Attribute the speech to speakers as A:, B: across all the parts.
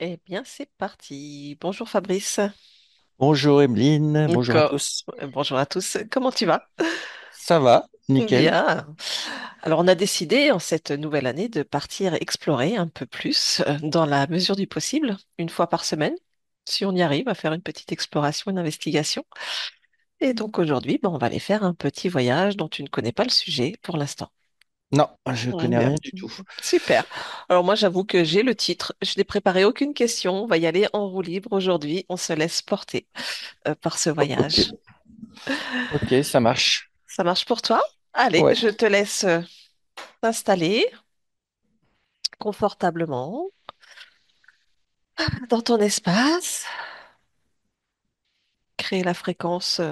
A: Eh bien, c'est parti. Bonjour Fabrice.
B: Bonjour Emeline, bonjour à
A: Co-
B: tous.
A: Bonjour à tous. Comment tu vas?
B: Ça va, nickel.
A: Bien. Alors, on a décidé en cette nouvelle année de partir explorer un peu plus, dans la mesure du possible, une fois par semaine, si on y arrive à faire une petite exploration, une investigation. Et donc aujourd'hui, on va aller faire un petit voyage dont tu ne connais pas le sujet pour l'instant.
B: Non, je connais
A: Bien.
B: rien du tout.
A: Super. Alors moi, j'avoue que j'ai le titre. Je n'ai préparé aucune question. On va y aller en roue libre aujourd'hui. On se laisse porter par ce
B: Ok,
A: voyage.
B: ok, ça marche.
A: Ça marche pour toi? Allez,
B: Ouais,
A: je te laisse t'installer confortablement dans ton espace, créer la fréquence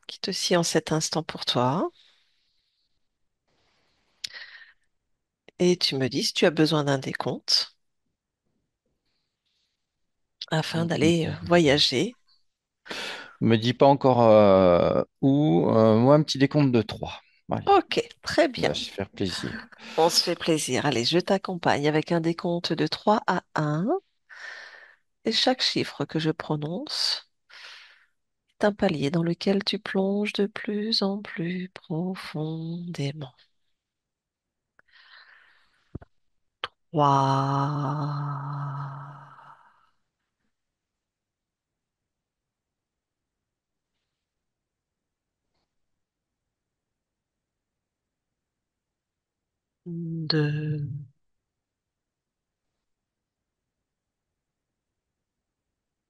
A: qui te sied en cet instant pour toi. Et tu me dis si tu as besoin d'un décompte afin d'aller voyager.
B: me dis pas encore où. Moi, un petit décompte de 3. Allez,
A: Ok, très
B: ça
A: bien.
B: va se faire plaisir.
A: On se fait plaisir. Allez, je t'accompagne avec un décompte de 3 à 1. Et chaque chiffre que je prononce est un palier dans lequel tu plonges de plus en plus profondément. 3, 2,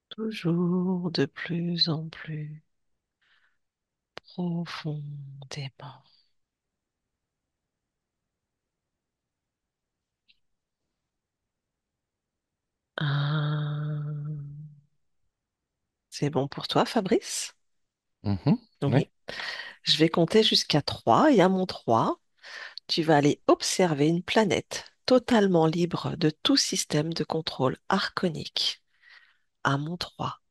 A: toujours de plus en plus profondément. 1. C'est bon pour toi, Fabrice?
B: Mhm,
A: Oui.
B: oui.
A: Je vais compter jusqu'à 3 et à mon 3, tu vas aller observer une planète totalement libre de tout système de contrôle arconique. À mon 3.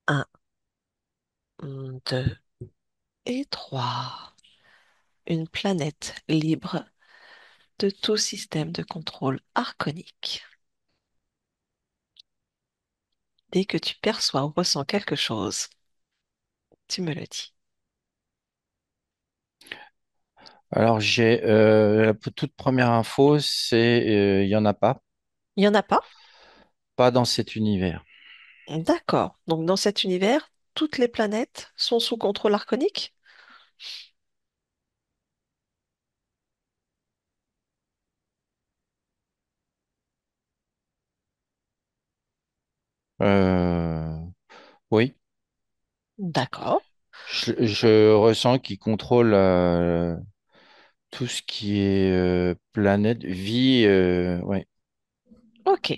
A: 1, 2 et 3. Une planète libre de tout système de contrôle arconique. Dès que tu perçois ou ressens quelque chose, tu me le dis.
B: Alors, j'ai la toute première info, c'est il y en a pas,
A: Il n'y en a pas?
B: pas dans cet univers.
A: D'accord. Donc dans cet univers, toutes les planètes sont sous contrôle arconique?
B: Euh, oui,
A: D'accord.
B: je ressens qu'ils contrôlent tout ce qui est planète, vie. Ouais.
A: Ok.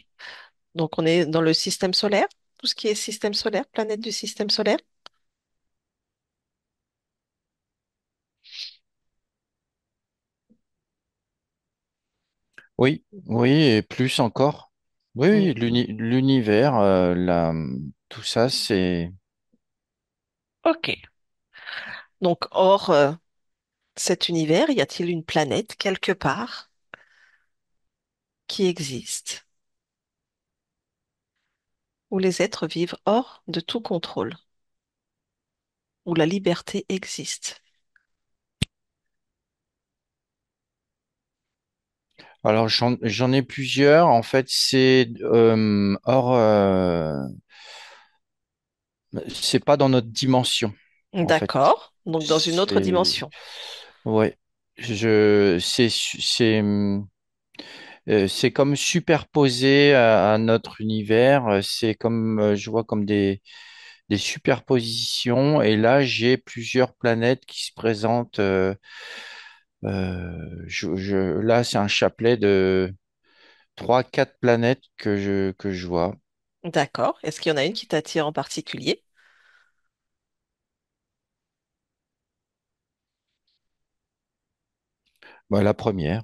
A: Donc on est dans le système solaire, tout ce qui est système solaire, planète du système solaire.
B: Oui, oui, et plus encore. Oui, oui,
A: Mhm.
B: l'univers, tout ça, c'est.
A: Ok. Donc hors cet univers, y a-t-il une planète quelque part qui existe, où les êtres vivent hors de tout contrôle, où la liberté existe?
B: Alors, j'en ai plusieurs. En fait, c'est hors. C'est pas dans notre dimension, en fait.
A: D'accord. Donc dans une autre
B: C'est.
A: dimension.
B: Ouais. C'est comme superposé à notre univers. C'est comme, je vois comme des superpositions. Et là, j'ai plusieurs planètes qui se présentent. Là, c'est un chapelet de trois, quatre planètes que je vois.
A: D'accord. Est-ce qu'il y en a une qui t'attire en particulier?
B: Bah, la première,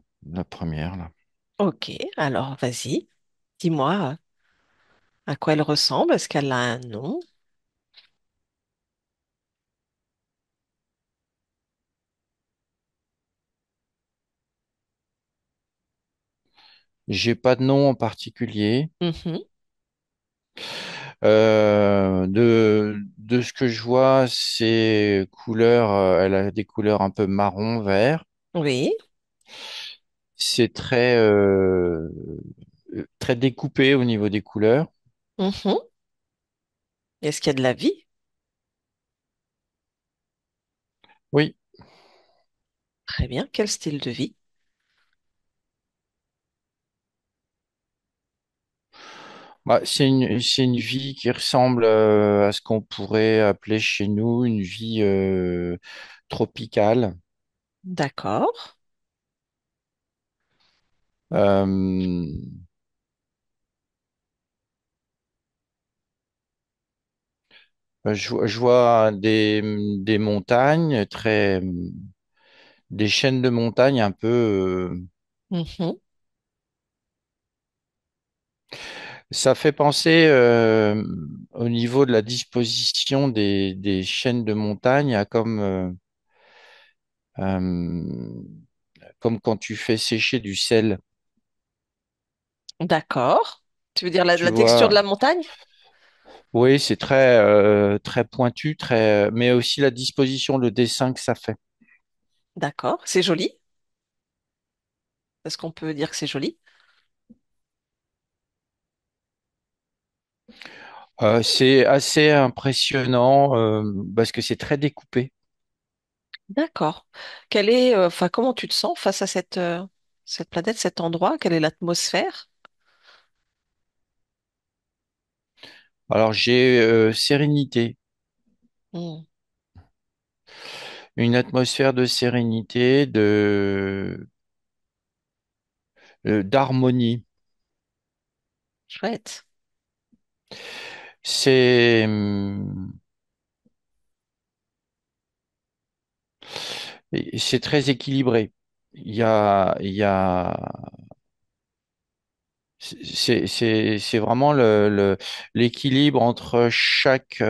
B: là.
A: Ok, alors vas-y, dis-moi à quoi elle ressemble, est-ce qu'elle a un nom?
B: J'ai pas de nom en particulier.
A: Mhm.
B: De ce que je vois, c'est couleur, elle a des couleurs un peu marron, vert.
A: Oui.
B: C'est très découpé au niveau des couleurs.
A: Mhm. Est-ce qu'il y a de la vie?
B: Oui,
A: Très bien. Quel style de vie?
B: bah, c'est une vie qui ressemble à ce qu'on pourrait appeler chez nous une vie tropicale.
A: D'accord.
B: Euh, je vois des montagnes des chaînes de montagnes un peu.
A: Mhm.
B: Ça fait penser au niveau de la disposition des chaînes de montagnes à euh, comme quand tu fais sécher du sel.
A: D'accord. Tu veux dire
B: Tu
A: la texture de
B: vois,
A: la montagne?
B: oui, c'est très pointu, mais aussi la disposition, le dessin que ça fait.
A: D'accord. C'est joli. Est-ce qu'on peut dire que c'est joli?
B: C'est assez impressionnant parce que c'est très découpé.
A: D'accord. Enfin, comment tu te sens face à cette planète, cet endroit? Quelle est l'atmosphère?
B: Alors j'ai sérénité,
A: Hmm.
B: une atmosphère de sérénité, d'harmonie.
A: Chouette.
B: C'est c'est très équilibré. Il y a, c'est vraiment l'équilibre entre chaque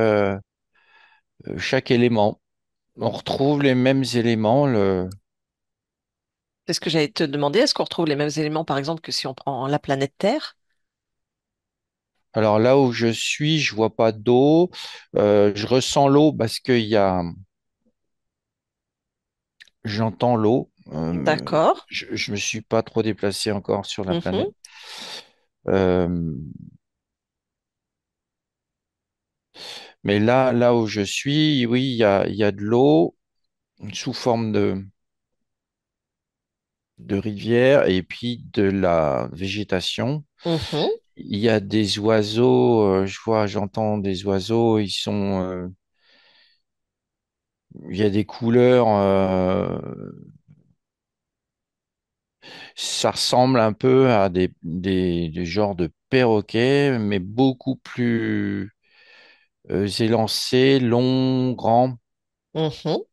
B: élément. On retrouve les mêmes éléments.
A: C'est ce que j'allais te demander. Est-ce qu'on retrouve les mêmes éléments, par exemple, que si on prend la planète Terre?
B: Alors là où je suis, je vois pas d'eau. Je ressens l'eau parce j'entends l'eau.
A: D'accord.
B: Je me suis pas trop déplacé encore sur la
A: Mhm.
B: planète. Euh, mais là où je suis, oui, il y a de l'eau sous forme de rivière et puis de la végétation.
A: Mhm.
B: Il y a des oiseaux, j'entends des oiseaux, il y a des couleurs, ça ressemble un peu à des genres de perroquets, mais beaucoup plus élancés, longs, grands.
A: Mhm.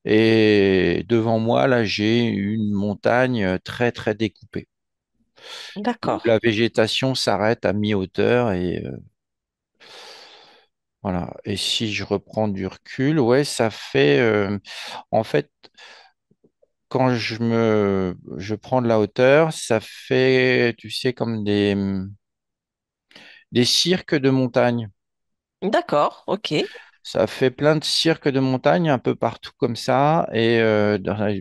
B: Et devant moi, là, j'ai une montagne très découpée, où
A: D'accord.
B: la végétation s'arrête à mi-hauteur et voilà. Et si je reprends du recul, ouais, ça fait, en fait, quand je prends de la hauteur, ça fait, tu sais, comme des cirques de montagne.
A: D'accord. OK.
B: Ça fait plein de cirques de montagne un peu partout comme ça, et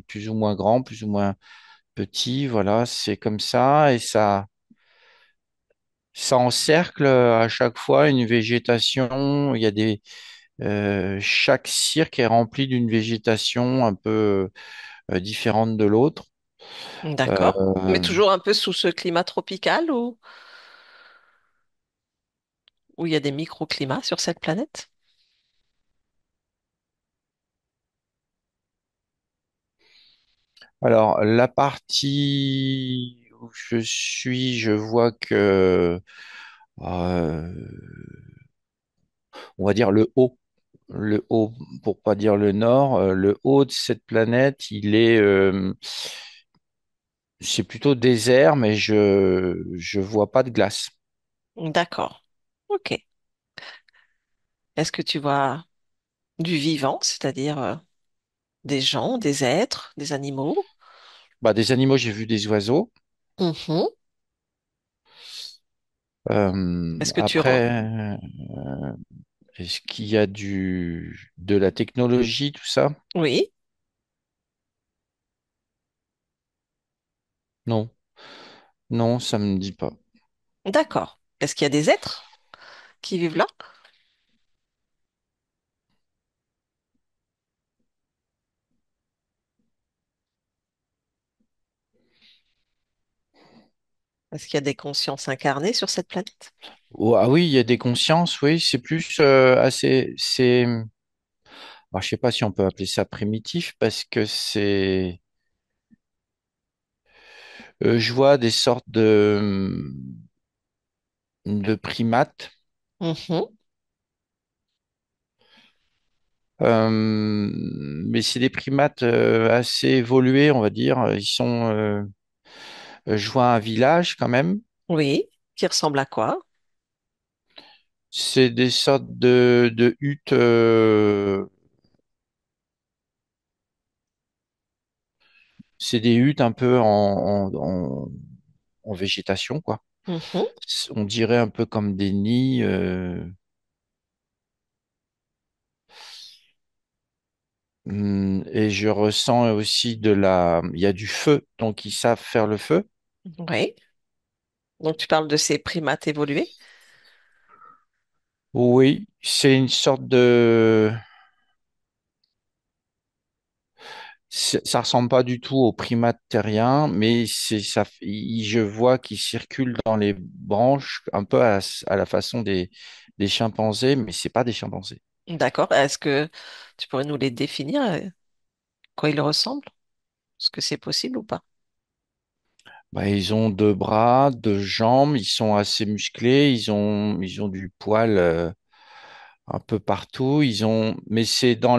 B: plus ou moins grands, plus ou moins petits, voilà, c'est comme ça, et ça encercle à chaque fois une végétation. Chaque cirque est rempli d'une végétation un peu différente de l'autre.
A: D'accord. Mais
B: Euh,
A: toujours un peu sous ce climat tropical où il y a des microclimats sur cette planète?
B: alors, la partie où je suis, je vois que, euh, on va dire le haut, pour pas dire le nord, le haut de cette planète, c'est plutôt désert, mais je vois pas de glace.
A: D'accord. OK. Est-ce que tu vois du vivant, c'est-à-dire des gens, des êtres, des animaux?
B: Bah, des animaux, j'ai vu des oiseaux.
A: Mhm. Est-ce que
B: Après, est-ce qu'il y a de la technologie, tout ça?
A: Oui,
B: Non, non, ça me dit pas.
A: d'accord. Est-ce qu'il y a des êtres qui vivent là? Est-ce qu'il y a des consciences incarnées sur cette planète?
B: Oh, ah oui, il y a des consciences, oui, c'est plus alors, je sais pas si on peut appeler ça primitif parce que je vois des sortes de primates.
A: Mhm.
B: Mais c'est des primates assez évolués, on va dire. Je vois un village quand même.
A: Oui, qui ressemble à quoi?
B: C'est des sortes de huttes. C'est des huttes un peu en végétation, quoi.
A: Mhm.
B: On dirait un peu comme des nids. Et je ressens aussi il y a du feu, donc ils savent faire le feu.
A: Oui. Donc tu parles de ces primates évolués?
B: Oui, c'est une sorte de. Ça ressemble pas du tout aux primates terriens, mais je vois qu'ils circulent dans les branches un peu à la façon des chimpanzés, mais c'est pas des chimpanzés.
A: D'accord. Est-ce que tu pourrais nous les définir, quoi ils ressemblent? Est-ce que c'est possible ou pas?
B: Bah, ils ont deux bras, deux jambes, ils sont assez musclés, ils ont du poil un peu partout. Mais c'est dans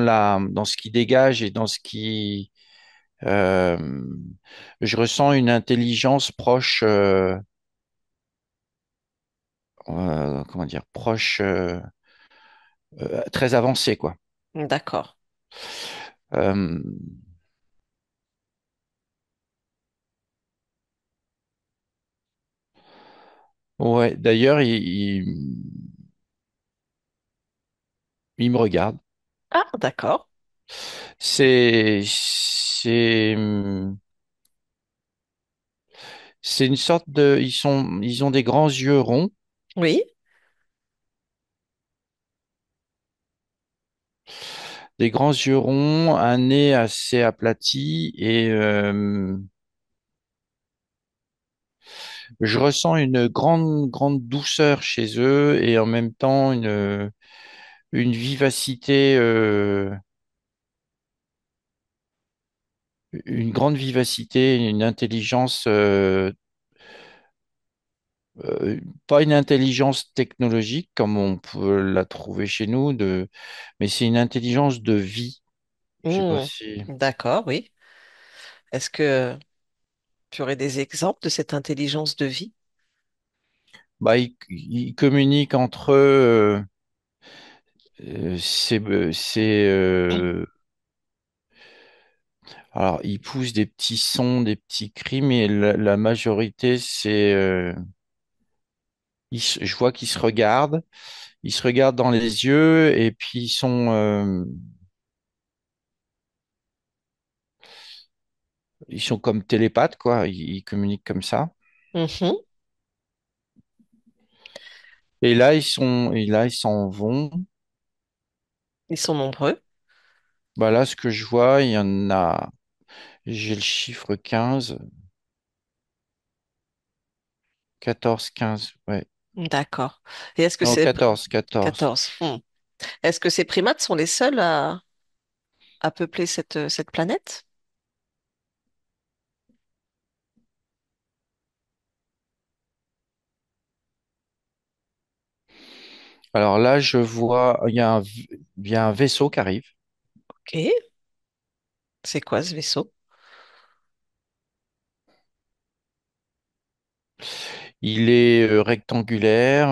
B: ce qui dégage et dans euh, je ressens une intelligence proche, comment dire, proche, très avancée, quoi.
A: D'accord.
B: Euh, ouais, d'ailleurs, il me regarde.
A: Ah, d'accord.
B: C'est c'est une sorte de, ils ont des grands yeux ronds,
A: Oui.
B: un nez assez aplati et je ressens une grande douceur chez eux et en même temps une vivacité, une grande vivacité, une intelligence, euh, pas une intelligence technologique comme on peut la trouver chez nous, mais c'est une intelligence de vie. Je sais pas
A: Hmm.
B: si.
A: D'accord, oui. Est-ce que tu aurais des exemples de cette intelligence de vie?
B: Bah, ils communiquent entre eux. Alors, ils poussent des petits sons, des petits cris, mais la majorité, je vois qu'ils se regardent. Ils se regardent dans les yeux et puis ils sont comme télépathes, quoi. Ils communiquent comme ça.
A: Mhm.
B: Et là, ils s'en vont.
A: Ils sont nombreux.
B: Bah là, ce que je vois, il y en a. J'ai le chiffre 15, 14, 15. Ouais.
A: D'accord. Et est-ce que
B: Non,
A: c'est
B: 14.
A: 14. Est-ce que ces primates sont les seuls à peupler cette planète?
B: Alors là, je vois, il y a un vaisseau qui arrive.
A: Ok. C'est quoi ce vaisseau?
B: Il est rectangulaire.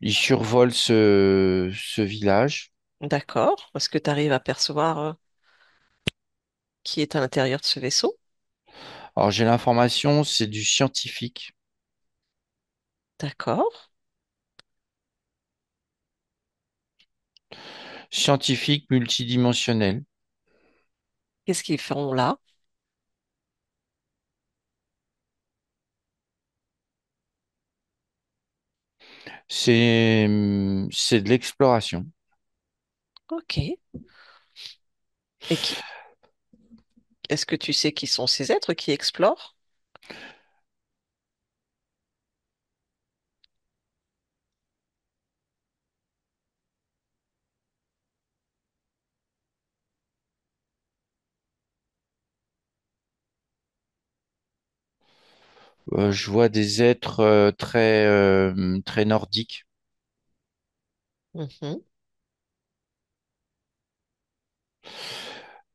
B: Il survole ce village.
A: D'accord. Est-ce que tu arrives à percevoir qui est à l'intérieur de ce vaisseau?
B: Alors j'ai l'information, c'est du scientifique.
A: D'accord.
B: Scientifique multidimensionnel.
A: Qu'est-ce qu'ils font là?
B: C'est de l'exploration.
A: Ok. Et est-ce que tu sais qui sont ces êtres qui explorent?
B: Je vois des êtres très nordiques,
A: Mhm.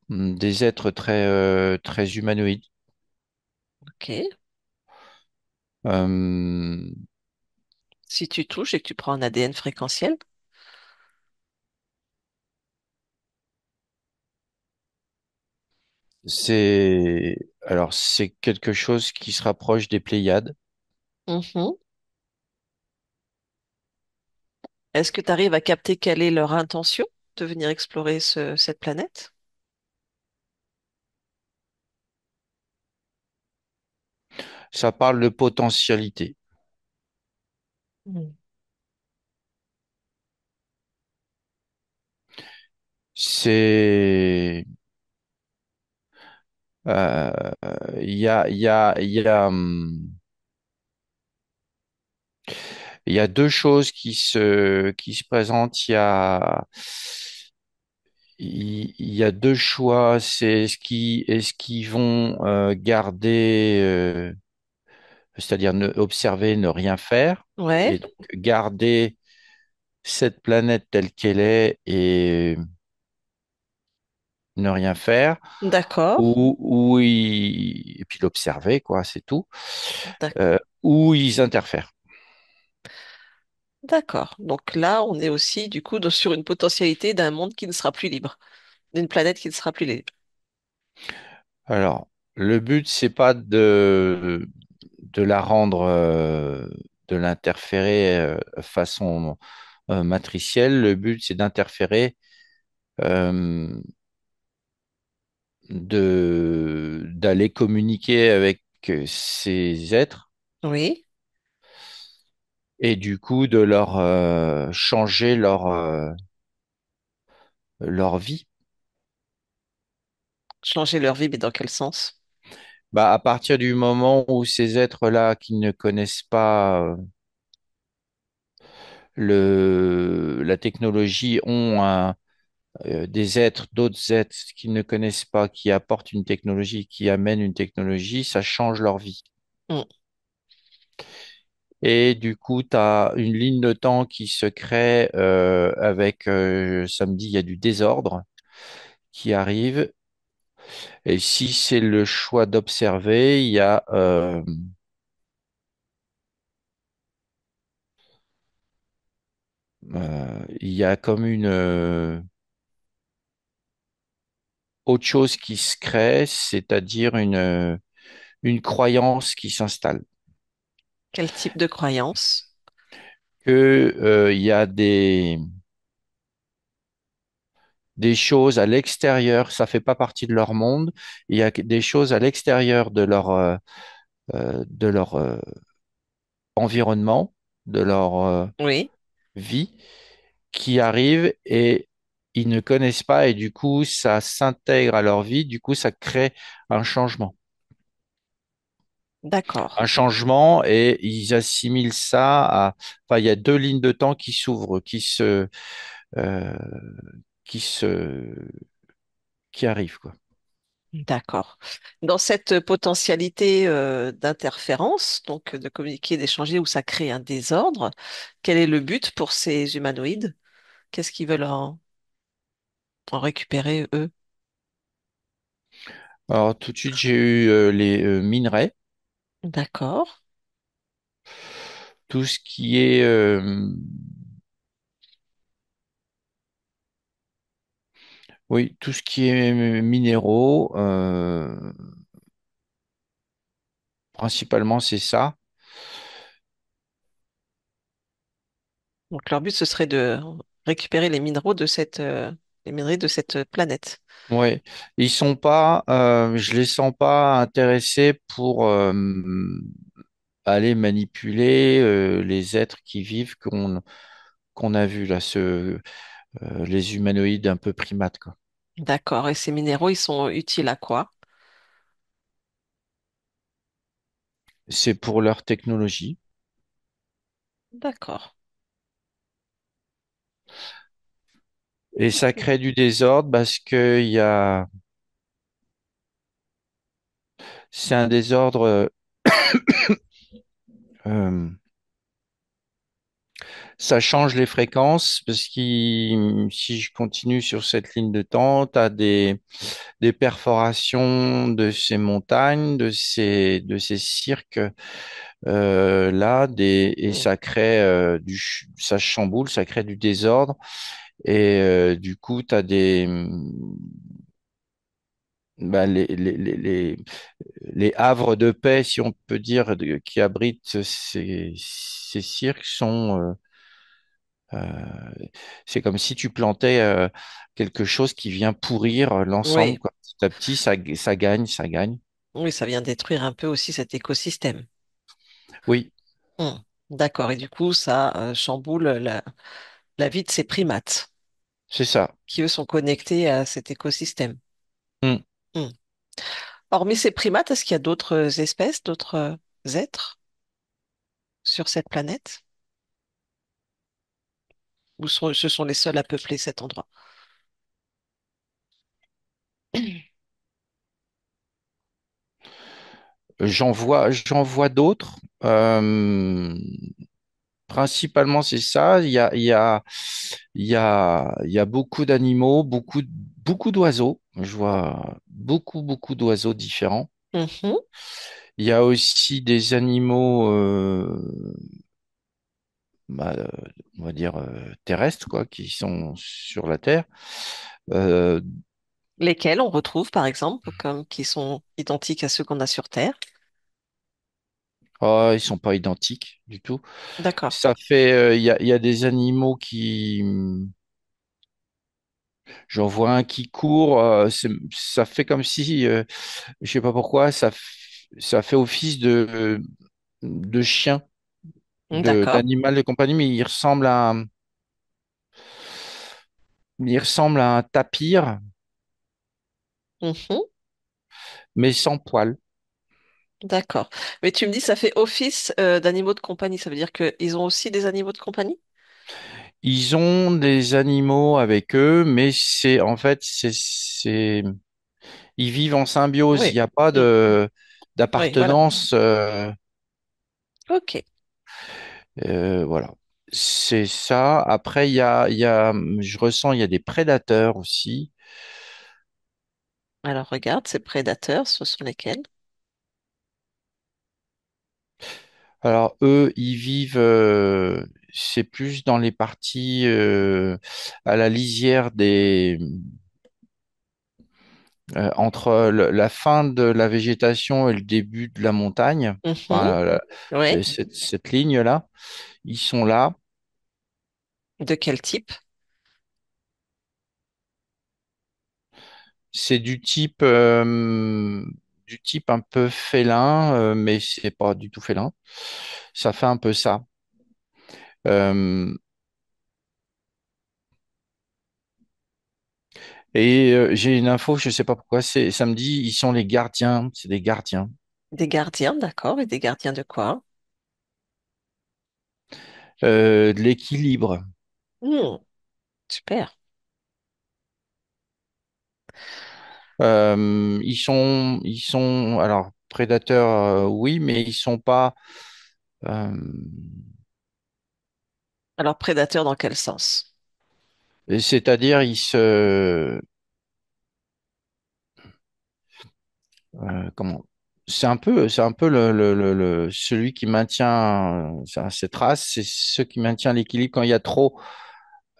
B: des êtres très humanoïdes.
A: Ok.
B: Euh,
A: Si tu touches et que tu prends un ADN fréquentiel,
B: c'est quelque chose qui se rapproche des Pléiades.
A: mhm. Est-ce que tu arrives à capter quelle est leur intention de venir explorer cette planète?
B: Ça parle de potentialité.
A: Mm.
B: C'est euh, il y a deux choses qui se présentent. Il y a deux choix. C'est est-ce qu'ils vont garder, c'est-à-dire observer, ne rien faire,
A: Ouais,
B: et donc garder cette planète telle qu'elle est et ne rien faire,
A: d'accord,
B: et puis l'observer, quoi, c'est tout,
A: d'accord,
B: ou ils interfèrent.
A: d'accord. Donc là, on est aussi du coup sur une potentialité d'un monde qui ne sera plus libre, d'une planète qui ne sera plus libre.
B: Alors, le but, c'est pas de la rendre, de l'interférer façon matricielle. Le but, c'est d'interférer, euh, d'aller communiquer avec ces êtres
A: Oui,
B: et du coup de leur changer leur vie.
A: changer leur vie, mais dans quel sens?
B: Bah, à partir du moment où ces êtres-là qui ne connaissent pas la technologie ont des êtres, d'autres êtres qui ne connaissent pas, qui apportent une technologie, qui amènent une technologie, ça change leur vie.
A: Mm.
B: Et du coup, tu as une ligne de temps qui se crée avec, samedi, il y a du désordre qui arrive. Et si c'est le choix d'observer, il y a comme une autre chose qui se crée, c'est-à-dire une croyance qui s'installe.
A: Quel type de croyance?
B: Que, il y a des choses à l'extérieur, ça fait pas partie de leur monde. Il y a des choses à l'extérieur de leur environnement, de leur
A: Oui,
B: vie, qui arrivent et ils ne connaissent pas et du coup, ça s'intègre à leur vie. Du coup, ça crée un changement. Un
A: d'accord,
B: changement et ils assimilent ça à... Enfin, il y a deux lignes de temps qui s'ouvrent, euh, qui se, qui arrivent, quoi.
A: d'accord. Dans cette potentialité d'interférence, donc de communiquer, d'échanger, où ça crée un désordre, quel est le but pour ces humanoïdes? Qu'est-ce qu'ils veulent en récupérer, eux?
B: Alors, tout de suite, j'ai eu les minerais,
A: D'accord.
B: tout ce qui est Oui, tout ce qui est minéraux, principalement c'est ça.
A: Donc leur but, ce serait de récupérer les minéraux de les minerais de cette planète.
B: Ouais, ils sont pas, je les sens pas intéressés pour aller manipuler les êtres qui vivent qu'on a vus là, les humanoïdes un peu primates quoi.
A: D'accord. Et ces minéraux, ils sont utiles à quoi?
B: C'est pour leur technologie
A: D'accord.
B: et ça
A: Ok.
B: crée du désordre parce que c'est un désordre. Euh, Ça change les fréquences parce que si je continue sur cette ligne de temps, tu as des perforations de ces montagnes, de ces cirques là, et
A: Hmm.
B: ça crée ça chamboule, ça crée du désordre. Et du coup, tu as bah, les havres de paix, si on peut dire, qui abritent ces cirques sont Euh, c'est comme si tu plantais quelque chose qui vient pourrir l'ensemble,
A: Oui,
B: quoi. Petit à petit, ça gagne, ça gagne.
A: oui, ça vient détruire un peu aussi cet écosystème.
B: Oui,
A: Hmm. D'accord. Et du coup, ça chamboule la vie de ces primates
B: c'est ça.
A: qui, eux, sont connectés à cet écosystème.
B: Mm.
A: Hmm. Hormis ces primates, est-ce qu'il y a d'autres espèces, d'autres êtres sur cette planète? Ou ce sont les seuls à peupler cet endroit?
B: J'en vois d'autres. Principalement, c'est ça. Il y a beaucoup d'animaux, beaucoup d'oiseaux. Je vois beaucoup d'oiseaux différents.
A: Mhm.
B: Il y a aussi des animaux bah, on va dire, terrestres, quoi, qui sont sur la Terre. Euh,
A: Lesquels on retrouve, par exemple, comme qui sont identiques à ceux qu'on a sur Terre?
B: ils sont pas identiques du tout.
A: D'accord.
B: Ça fait, il y a des animaux qui, j'en vois un qui court, ça fait comme si, je sais pas pourquoi, ça fait office de chien,
A: D'accord.
B: d'animal de compagnie, mais il ressemble à un tapir,
A: Mhm.
B: mais sans poils.
A: D'accord. Mais tu me dis, ça fait office d'animaux de compagnie. Ça veut dire qu'ils ont aussi des animaux de compagnie?
B: Ils ont des animaux avec eux, mais en fait, ils vivent en symbiose. Il
A: Oui.
B: n'y a pas
A: Mm. Oui, voilà.
B: d'appartenance.
A: Ok.
B: Voilà. C'est ça. Après, je ressens, il y a des prédateurs aussi.
A: Alors regarde, ces prédateurs, ce sont lesquels?
B: Alors, eux, ils vivent, c'est plus dans les parties à la lisière entre la fin de la végétation et le début de la montagne.
A: Mhm.
B: Enfin,
A: Oui.
B: cette ligne-là. Ils sont là.
A: De quel type?
B: C'est du type un peu félin, mais c'est pas du tout félin. Ça fait un peu ça. Euh, j'ai une info, je sais pas pourquoi, c'est samedi, ils sont les gardiens. C'est des gardiens
A: Des gardiens, d'accord. Et des gardiens de quoi?
B: de l'équilibre.
A: Hmm. Super.
B: Ils sont, alors prédateurs, oui, mais ils sont pas. euh,
A: Alors prédateurs dans quel sens?
B: C'est-à-dire, comment? C'est un peu celui qui maintient cette race, c'est ce qui maintient l'équilibre quand il y a trop.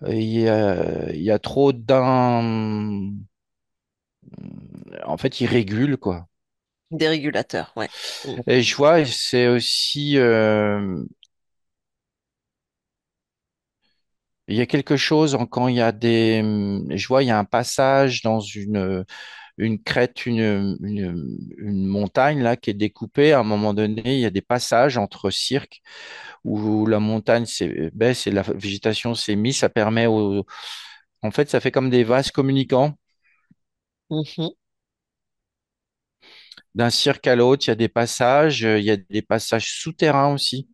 B: Il y a trop d'un... En fait, il régule, quoi.
A: Des régulateurs, ouais. Mm.
B: Et je vois, c'est aussi... il y a quelque chose quand il y a des... Je vois, il y a un passage dans une crête, une montagne là qui est découpée. À un moment donné, il y a des passages entre cirques où la montagne baisse et la végétation s'est mise. Ça permet au... En fait, ça fait comme des vases communicants.
A: Mhm.
B: D'un cirque à l'autre, il y a des passages. Il y a des passages souterrains aussi.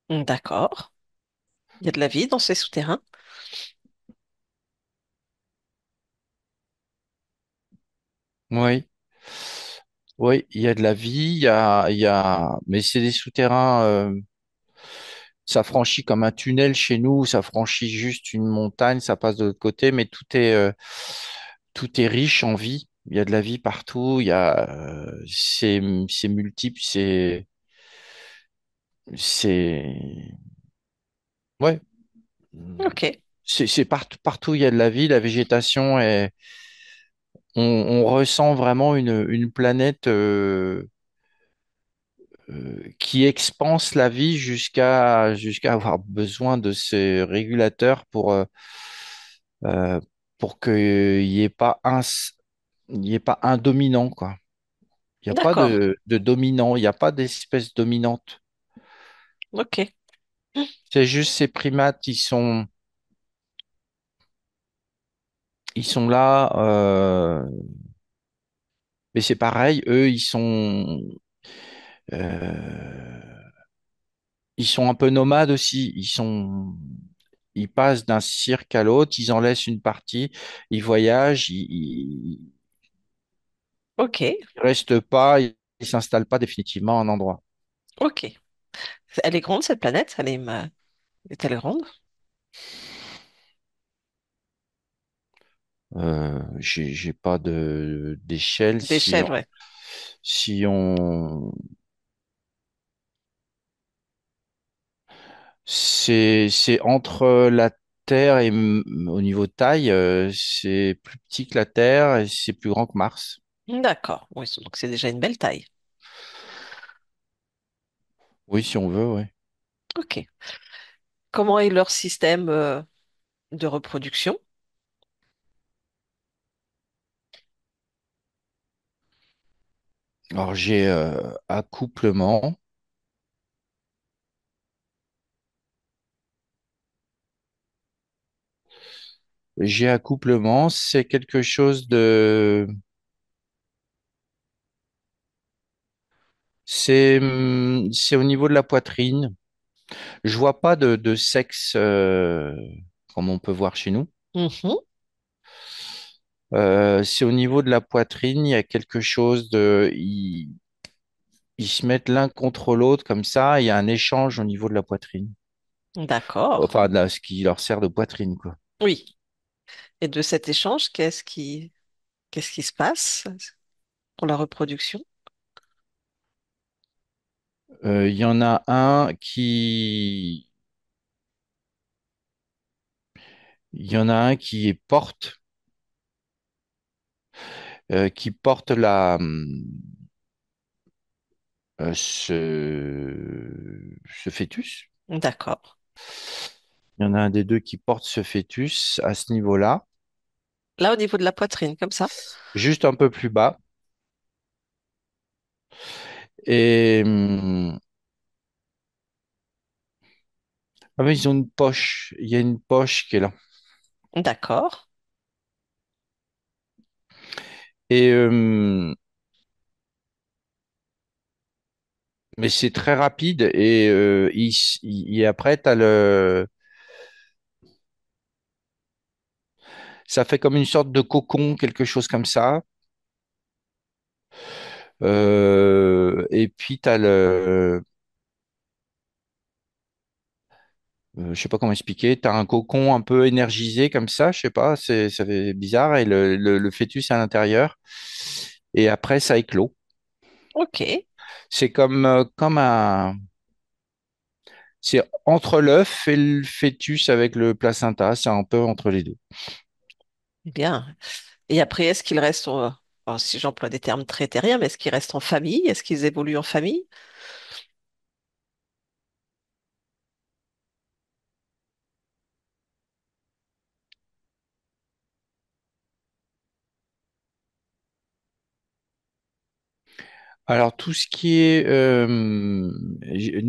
A: D'accord. Il y a de la vie dans ces souterrains.
B: Oui, oui, il y a de la vie. Mais c'est des souterrains. Ça franchit comme un tunnel chez nous. Ça franchit juste une montagne. Ça passe de l'autre côté, mais tout est riche en vie. Il y a de la vie partout. C'est multiple. C'est, ouais.
A: Ok.
B: C'est partout, partout. Il y a de la vie. La végétation est, on ressent vraiment une planète. Qui expanse la vie jusqu'à avoir besoin de ces régulateurs euh, pour qu'il n'y ait pas il y ait pas un dominant, quoi. Il n'y a pas
A: D'accord.
B: de dominant, il n'y a pas d'espèce dominante.
A: Ok.
B: C'est juste ces primates, ils sont là, mais c'est pareil, eux, euh, ils sont un peu nomades aussi. Ils passent d'un cirque à l'autre, ils en laissent une partie, ils voyagent,
A: Ok.
B: ils restent pas, ils s'installent pas définitivement à un endroit.
A: Ok. Elle est grande, cette planète? Est-elle grande?
B: J'ai pas d'échelle.
A: D'échelle, ouais.
B: Si on, c'est entre la Terre et au niveau taille, c'est plus petit que la Terre et c'est plus grand que Mars.
A: D'accord. Oui, donc c'est déjà une belle taille.
B: Oui, si on veut, oui.
A: Ok. Comment est leur système de reproduction?
B: Alors j'ai accouplement. J'ai accouplement, c'est quelque chose de... c'est au niveau de la poitrine. Je vois pas de sexe comme on peut voir chez nous.
A: Mhm.
B: C'est au niveau de la poitrine, il y a quelque chose de... Ils se mettent l'un contre l'autre comme ça, il y a un échange au niveau de la poitrine.
A: D'accord.
B: Enfin, ce qui leur sert de poitrine, quoi.
A: Oui. Et de cet échange, qu'est-ce qui se passe pour la reproduction?
B: Il y en a un qui... Il y en a un qui porte ce fœtus.
A: D'accord.
B: Il y en a un des deux qui porte ce fœtus à ce niveau-là,
A: Là, au niveau de la poitrine, comme ça.
B: juste un peu plus bas. Et mais ils ont une poche. Il y a une poche qui est là.
A: D'accord.
B: Et mais c'est très rapide et et après ça fait comme une sorte de cocon, quelque chose comme ça. Et puis t'as je sais pas comment expliquer, t'as un cocon un peu énergisé comme ça, je sais pas, ça fait bizarre et le fœtus à l'intérieur. Et après ça éclot.
A: Ok.
B: C'est comme C'est entre l'œuf et le fœtus avec le placenta, c'est un peu entre les deux.
A: Bien. Et après, est-ce qu'ils restent, alors, si j'emploie des termes très terriens, mais est-ce qu'ils restent en famille? Est-ce qu'ils évoluent en famille?
B: Alors, tout ce qui est les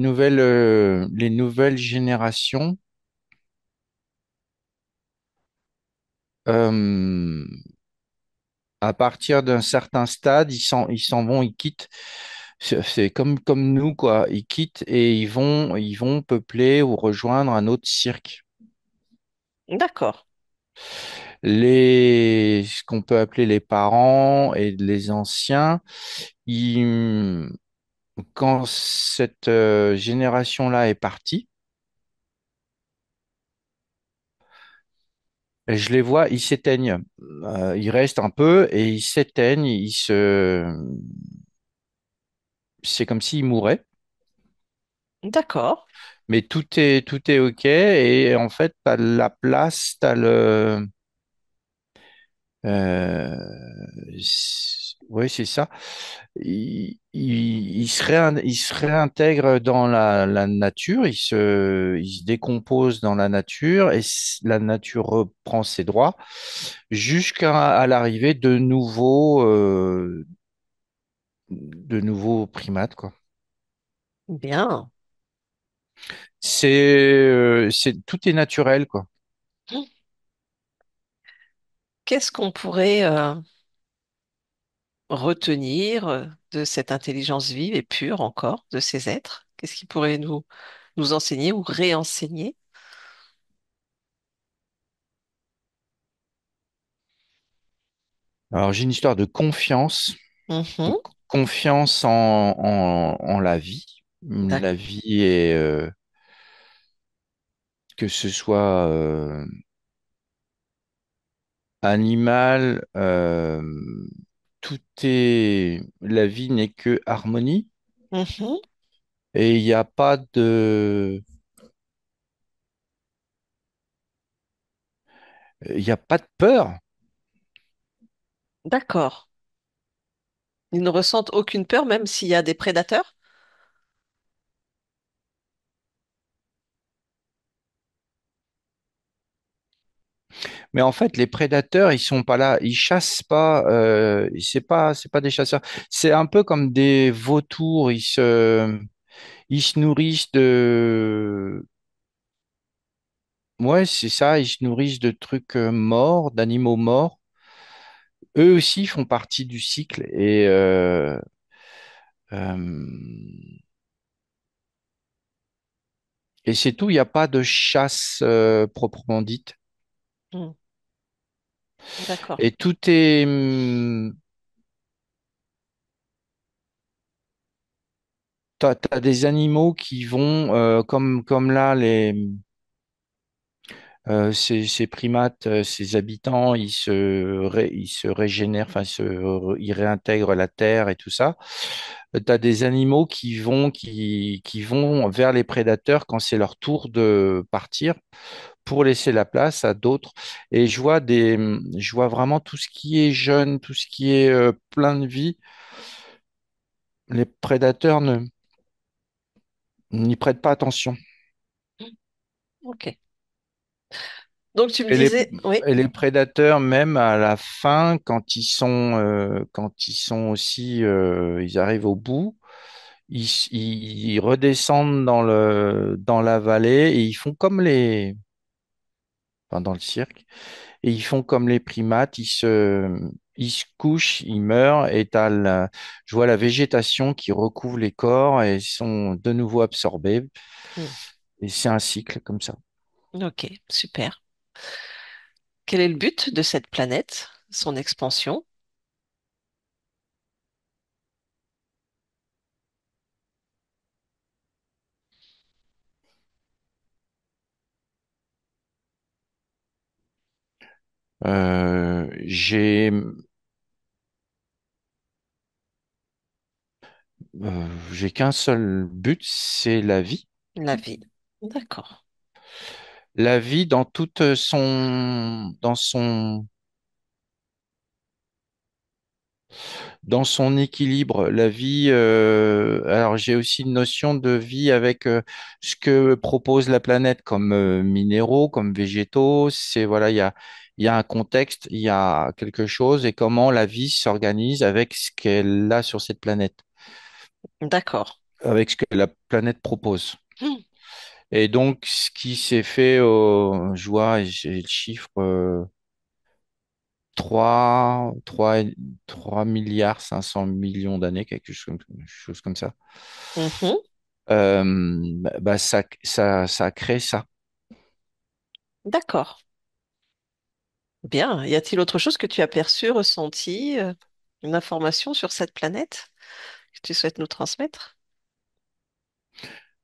B: nouvelles générations, euh, à partir d'un certain stade, ils s'en vont, ils quittent. C'est comme nous, quoi. Ils quittent et ils vont peupler ou rejoindre un autre cirque.
A: D'accord.
B: Ce qu'on peut appeler les parents et les anciens, ils, quand cette génération-là est partie, je les vois, ils s'éteignent. Ils restent un peu et ils s'éteignent. C'est comme s'ils mouraient.
A: D'accord.
B: Mais tout est OK. Et en fait, tu as la place, tu as le. Oui, c'est ça. Il se réintègre dans la nature, il se décompose dans la nature et la nature reprend ses droits jusqu'à à l'arrivée de nouveaux primates, quoi.
A: Bien.
B: Tout est naturel, quoi.
A: Qu'est-ce qu'on pourrait retenir de cette intelligence vive et pure encore de ces êtres? Qu'est-ce qui pourrait nous enseigner ou réenseigner?
B: Alors, j'ai une histoire de confiance. Donc,
A: Mhm.
B: confiance en la vie. La
A: D'ac-
B: vie est, que ce soit animal, la vie n'est que harmonie
A: Mhm.
B: et il y a pas de peur.
A: D'accord. Ils ne ressentent aucune peur, même s'il y a des prédateurs?
B: Mais en fait, les prédateurs, ils sont pas là, ils chassent pas. C'est pas des chasseurs. C'est un peu comme des vautours. Ils se nourrissent de. Ouais, c'est ça. Ils se nourrissent de trucs morts, d'animaux morts. Eux aussi font partie du cycle euh, et c'est tout. Il n'y a pas de chasse proprement dite.
A: Hmm. D'accord.
B: Et tout est. T'as des animaux qui vont, comme là, ces primates, ces habitants, ils se régénèrent, enfin, ils réintègrent la terre et tout ça. Tu as des animaux qui vont vers les prédateurs quand c'est leur tour de partir pour laisser la place à d'autres. Et je vois vraiment tout ce qui est jeune, tout ce qui est plein de vie. Les prédateurs n'y prêtent pas attention.
A: Ok. Donc tu me
B: Et les,
A: disais, oui.
B: et les prédateurs, même à la fin, quand ils sont aussi, ils arrivent au bout, ils redescendent dans la vallée et ils font comme enfin, dans le cirque, et ils font comme les primates, ils se couchent, ils meurent et je vois la végétation qui recouvre les corps et ils sont de nouveau absorbés.
A: Hmm.
B: Et c'est un cycle comme ça.
A: Ok, super. Quel est le but de cette planète, son expansion?
B: J'ai j'ai qu'un seul but, c'est la vie.
A: La vie. D'accord.
B: La vie dans toute dans son équilibre, la vie. Alors j'ai aussi une notion de vie avec ce que propose la planète comme minéraux, comme végétaux. C'est voilà, il y a un contexte, il y a quelque chose et comment la vie s'organise avec ce qu'elle a sur cette planète,
A: D'accord.
B: avec ce que la planète propose.
A: Hmm.
B: Et donc ce qui s'est fait, je vois, j'ai le chiffre. 3, 3, 3 milliards 500 millions d'années, chose comme ça.
A: Mhm.
B: Ça crée ça.
A: D'accord. Bien. Y a-t-il autre chose que tu as perçu, ressenti, une information sur cette planète que tu souhaites nous transmettre?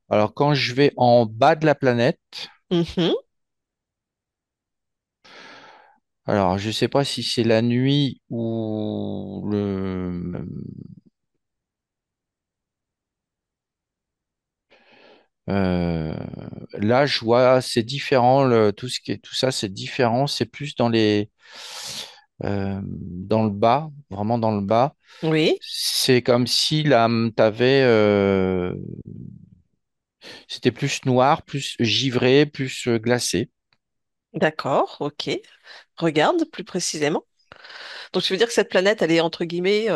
B: Alors, quand je vais en bas de la planète,
A: Mhm.
B: alors je ne sais pas si c'est la nuit ou euh, là, je vois, c'est différent. Tout ça, c'est différent. C'est plus dans le bas, vraiment dans le bas.
A: Oui.
B: C'est comme si là, c'était plus noir, plus givré, plus glacé.
A: D'accord. Ok. Regarde plus précisément. Donc, tu veux dire que cette planète, elle est entre guillemets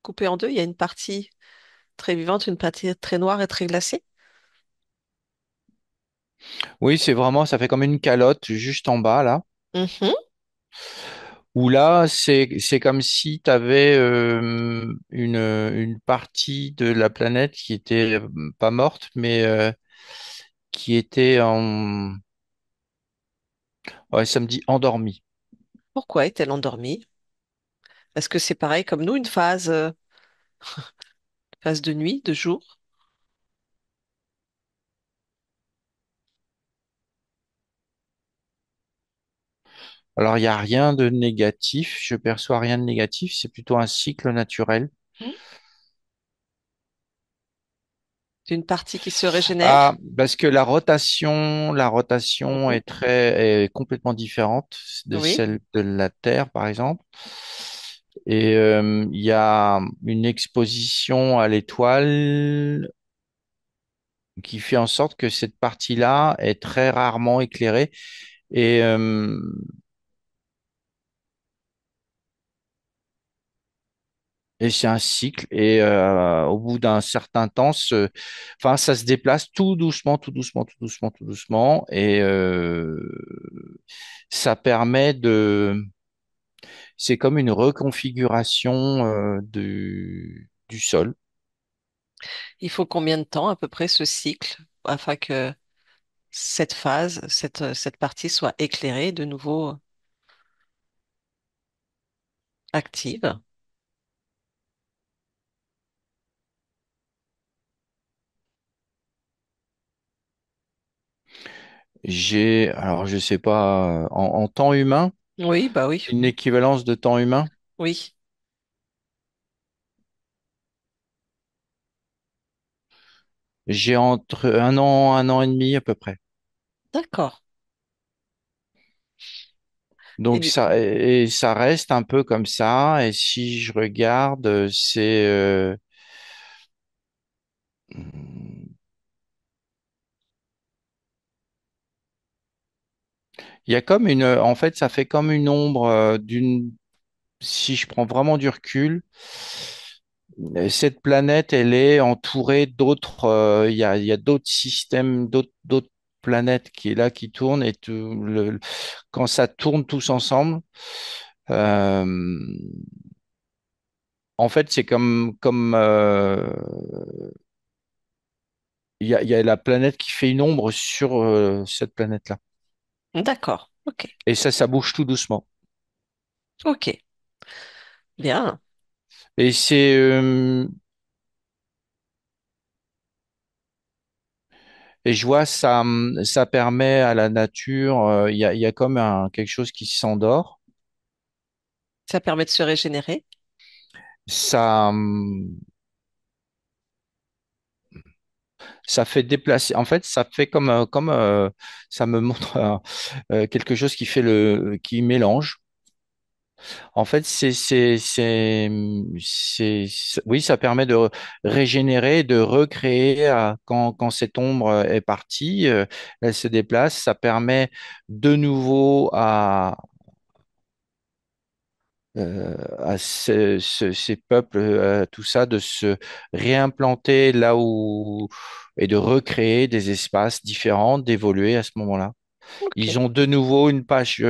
A: coupée en deux. Il y a une partie très vivante, une partie très noire et très glacée.
B: Oui, c'est vraiment, ça fait comme une calotte juste en bas, là.
A: Mhm.
B: Où là, c'est comme si tu avais une partie de la planète qui était pas morte, mais qui était ouais, ça me dit endormie.
A: Pourquoi est-elle endormie? Est-ce que c'est pareil comme nous, une phase de nuit, de jour?
B: Alors, il n'y a rien de négatif, je perçois rien de négatif, c'est plutôt un cycle naturel.
A: Hmm. D'une partie qui se régénère?
B: Ah, parce que la rotation
A: Mhm.
B: est complètement différente de
A: Oui.
B: celle de la Terre, par exemple. Et il y a une exposition à l'étoile qui fait en sorte que cette partie-là est très rarement éclairée. Et, euh, et c'est un cycle. Et au bout d'un certain temps, enfin, ça se déplace tout doucement, tout doucement, tout doucement, tout doucement. Et ça permet c'est comme une reconfiguration du sol.
A: Il faut combien de temps à peu près ce cycle afin que cette partie soit éclairée, de nouveau active?
B: Alors je sais pas, en temps humain,
A: Oui, bah oui,
B: une équivalence de temps humain,
A: oui.
B: j'ai entre un an et demi à peu près.
A: D'accord. Et
B: Donc et ça reste un peu comme ça. Et si je regarde, il y a comme en fait, ça fait comme une ombre si je prends vraiment du recul, cette planète, elle est entourée d'autres, il y a d'autres systèmes, d'autres planètes qui est là, qui tournent et quand ça tourne tous ensemble, euh, en fait, c'est comme il y a la planète qui fait une ombre sur cette planète-là.
A: d'accord. Ok.
B: Et ça bouge tout doucement.
A: Ok. Bien.
B: Et et je vois ça permet à la nature, il y a comme quelque chose qui s'endort.
A: Ça permet de se régénérer.
B: Ça, Ça fait déplacer. En fait, ça fait ça me montre quelque chose qui fait qui mélange. En fait, oui, ça permet de régénérer, de recréer quand cette ombre est partie, elle se déplace. Ça permet de nouveau à ces peuples, tout ça, de se réimplanter là où et de recréer des espaces différents, d'évoluer à ce moment-là.
A: Ok,
B: Ils ont de nouveau une page,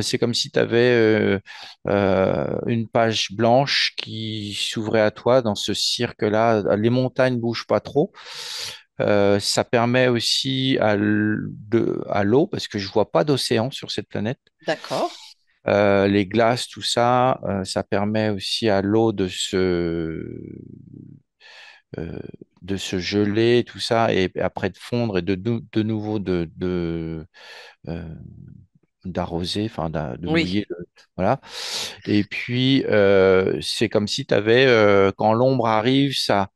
B: c'est comme si tu avais une page blanche qui s'ouvrait à toi dans ce cirque-là. Les montagnes bougent pas trop. Ça permet aussi à l'eau, parce que je vois pas d'océan sur cette planète.
A: d'accord.
B: Les glaces, tout ça, ça permet aussi à l'eau euh, de se geler, tout ça, et après de fondre et de nouveau euh, d'arroser, enfin de
A: Oui,
B: mouiller, voilà. Et puis c'est comme si tu avais, quand l'ombre arrive, ça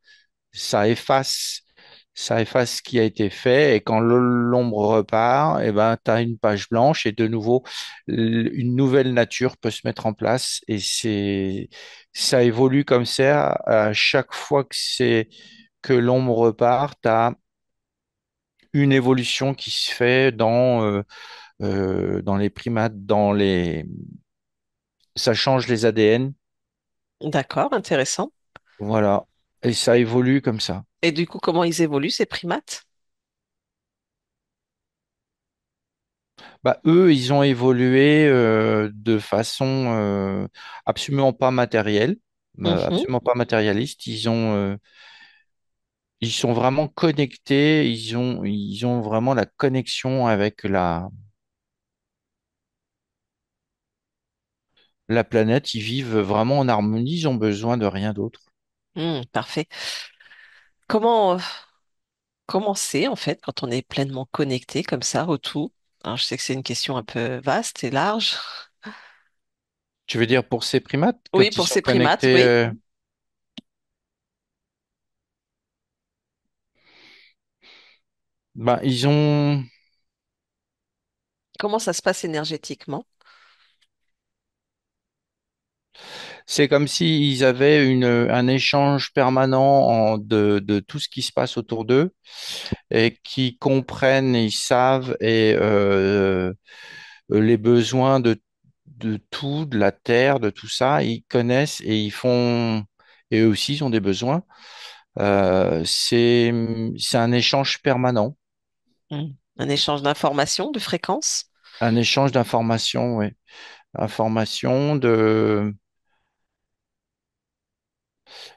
B: efface, ça efface ce qui a été fait, et quand l'ombre repart, et ben tu as une page blanche et de nouveau une nouvelle nature peut se mettre en place, et ça évolue comme ça à chaque fois que l'ombre repart, tu as une évolution qui se fait dans les primates, ça change les ADN,
A: d'accord, intéressant.
B: voilà, et ça évolue comme ça.
A: Et du coup, comment ils évoluent, ces primates?
B: Bah, eux, ils ont évolué de façon absolument pas matérielle,
A: Mhm.
B: absolument pas matérialiste. Ils sont vraiment connectés, ils ont vraiment la connexion avec la planète. Ils vivent vraiment en harmonie, ils ont besoin de rien d'autre.
A: Parfait. Comment, comment c'est, en fait, quand on est pleinement connecté comme ça au tout? Alors, je sais que c'est une question un peu vaste et large.
B: Tu veux dire pour ces primates,
A: Oui,
B: quand ils
A: pour
B: sont
A: ces primates,
B: connectés,
A: oui.
B: ben, ils ont.
A: Comment ça se passe énergétiquement?
B: C'est comme s'ils avaient un échange permanent de tout ce qui se passe autour d'eux, et qui comprennent, ils savent, et les besoins de tout, de la terre, de tout ça, ils connaissent et ils font, et eux aussi, ils ont des besoins. C'est un échange permanent,
A: Un échange d'informations, de fréquences?
B: un échange d'informations, oui. Informations,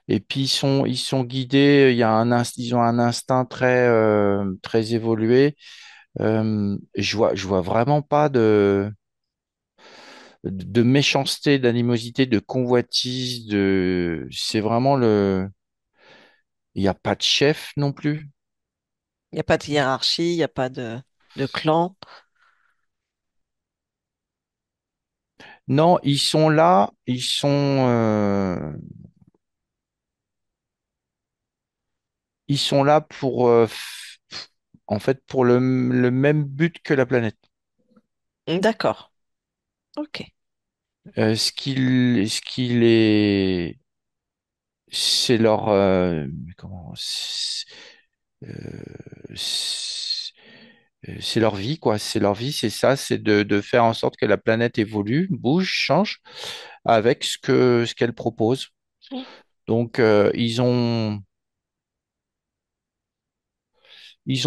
B: et puis ils sont guidés, ils ont un instinct très évolué. Je vois vraiment pas de méchanceté, d'animosité, de convoitise, c'est vraiment il n'y a pas de chef non plus.
A: Il n'y a pas de hiérarchie, il n'y a pas de clan.
B: Non, ils sont là pour, en fait, pour le même but que la planète.
A: D'accord. Ok.
B: Ce qu'il est, c'est leur, comment, c'est c'est leur vie, quoi. C'est leur vie, c'est ça, c'est de faire en sorte que la planète évolue, bouge, change avec ce qu'elle propose. Donc, ils ont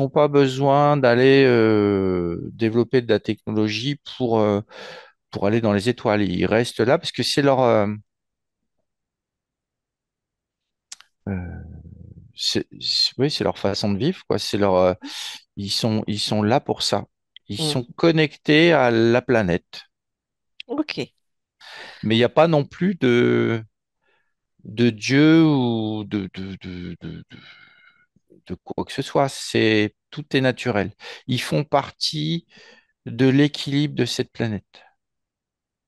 B: pas besoin d'aller développer de la technologie pour aller dans les étoiles. Ils restent là parce que euh, oui, c'est leur façon de vivre, quoi. Ils sont là pour ça. Ils
A: Mm.
B: sont connectés à la planète.
A: Ok.
B: Mais il n'y a pas non plus de Dieu ou de quoi que ce soit. Tout est naturel. Ils font partie de l'équilibre de cette planète.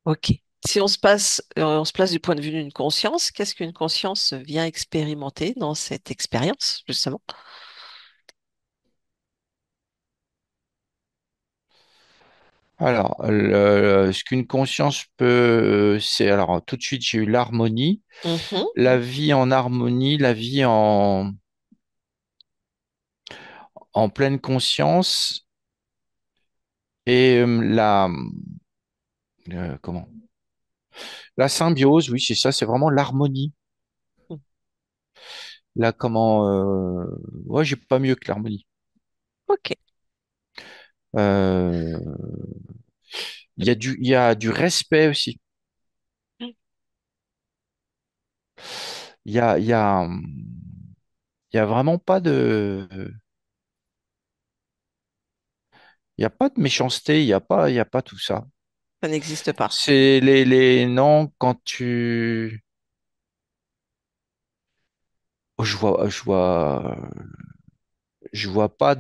A: Ok. Si on se place du point de vue d'une conscience, qu'est-ce qu'une conscience vient expérimenter dans cette expérience, justement?
B: Alors, ce qu'une conscience peut, c'est alors tout de suite j'ai eu l'harmonie,
A: Mhm.
B: la vie en harmonie, la vie en pleine conscience et comment? La symbiose, oui, c'est ça, c'est vraiment l'harmonie. Là, comment, ouais, j'ai pas mieux que l'harmonie.
A: Ok.
B: Euh, il y a du respect aussi. Il y a, il y a vraiment pas de, il y a pas de méchanceté, il y a pas tout ça.
A: Ça n'existe pas.
B: C'est non, quand tu, oh, je vois pas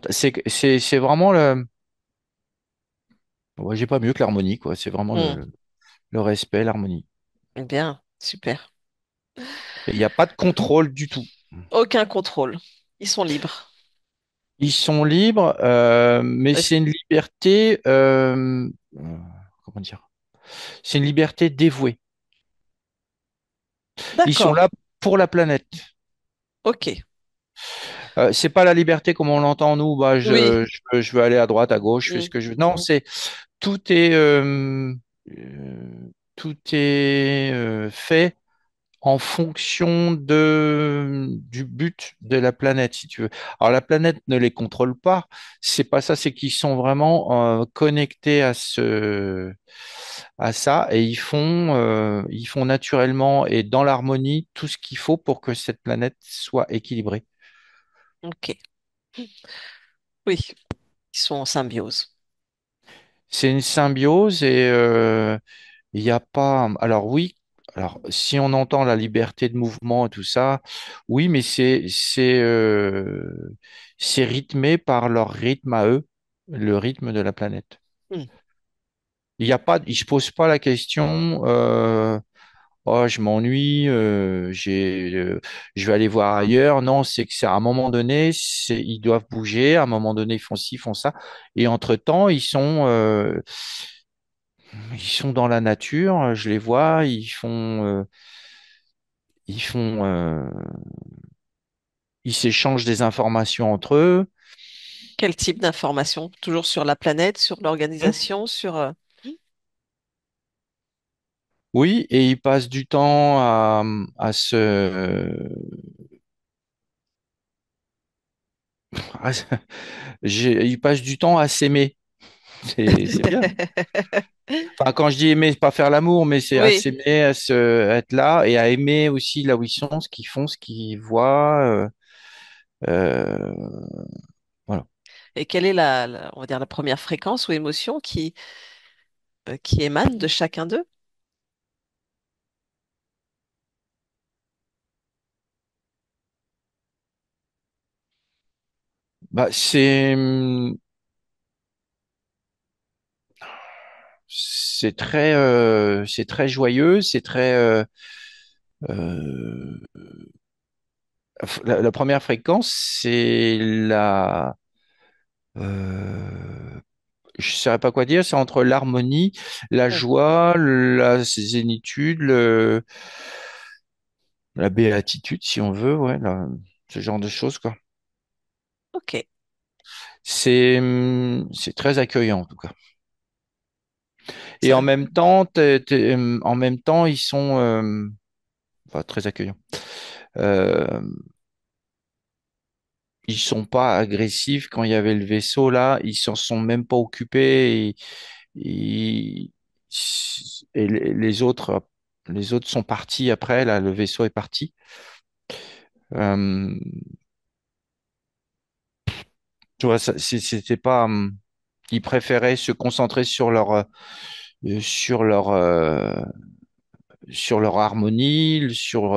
B: c'est vraiment ouais, j'ai pas mieux que l'harmonie, quoi. C'est vraiment
A: Hmm.
B: le respect, l'harmonie.
A: Bien, super.
B: Et il n'y a pas de contrôle du tout.
A: Aucun contrôle. Ils sont libres.
B: Ils sont libres, mais
A: Est-ce-
B: c'est une liberté, comment dire? C'est une liberté dévouée. Ils sont
A: D'accord.
B: là pour la planète.
A: Ok.
B: C'est pas la liberté comme on l'entend nous. Bah,
A: Oui.
B: je veux aller à droite, à gauche, je fais
A: Hmm.
B: ce que je veux. Non, c'est tout est tout est fait en fonction du but de la planète, si tu veux. Alors la planète ne les contrôle pas, c'est pas ça, c'est qu'ils sont vraiment connectés à ça et ils font naturellement et dans l'harmonie tout ce qu'il faut pour que cette planète soit équilibrée.
A: Ok. Oui. Ils sont en symbiose.
B: C'est une symbiose et il n'y a pas. Alors oui, alors si on entend la liberté de mouvement et tout ça, oui, mais c'est rythmé par leur rythme à eux, le rythme de la planète.
A: Hmm.
B: Il y a pas, ils se posent pas la question. Oh, je m'ennuie, je vais aller voir ailleurs. Non, c'est que c'est à un moment donné, ils doivent bouger. À un moment donné, ils font ci, ils font ça, et entre-temps, ils sont dans la nature. Je les vois, ils font, ils s'échangent des informations entre eux.
A: Quel type d'information? Toujours sur la planète, sur l'organisation, sur...
B: Oui, et ils passent du temps à à se- ils passent du temps à s'aimer. C'est bien. Enfin, quand je dis aimer, c'est pas faire l'amour, mais c'est à
A: Oui.
B: s'aimer, à être là et à aimer aussi là où ils sont, ce qu'ils font, ce qu'ils voient. Euh, voilà.
A: Et quelle est on va dire, la première fréquence ou émotion qui émane de chacun d'eux?
B: Bah, c'est très joyeux, c'est très euh, la première fréquence, c'est euh, je ne saurais pas quoi dire, c'est entre l'harmonie, la
A: Hmm.
B: joie, la zénitude, la béatitude, si on veut, ouais, ce genre de choses, quoi.
A: Ok.
B: C'est très accueillant, en tout cas. Et en
A: Ça-
B: même temps, en même temps, ils sont enfin, très accueillants. Euh, Ils sont pas agressifs quand il y avait le vaisseau là, ils s'en sont même pas occupés et, et les autres sont partis après là, le vaisseau est parti. Euh, Tu vois, c'était pas, ils préféraient se concentrer sur sur leur harmonie, sur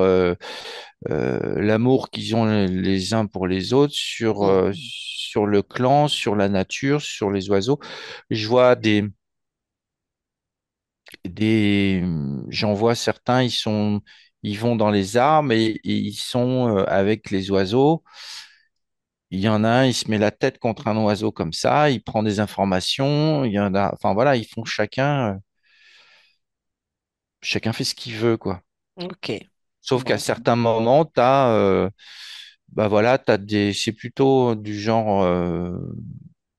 B: l'amour qu'ils ont les uns pour les autres,
A: hmm.
B: sur le clan, sur la nature, sur les oiseaux. Je vois j'en vois certains, ils vont dans les arbres et ils sont avec les oiseaux Il y en a un, il se met la tête contre un oiseau comme ça, il prend des informations. Il y en a, enfin voilà, ils font chacun fait ce qu'il veut, quoi.
A: Ok.
B: Sauf qu'à
A: Bon.
B: certains moments, bah voilà, c'est plutôt du genre,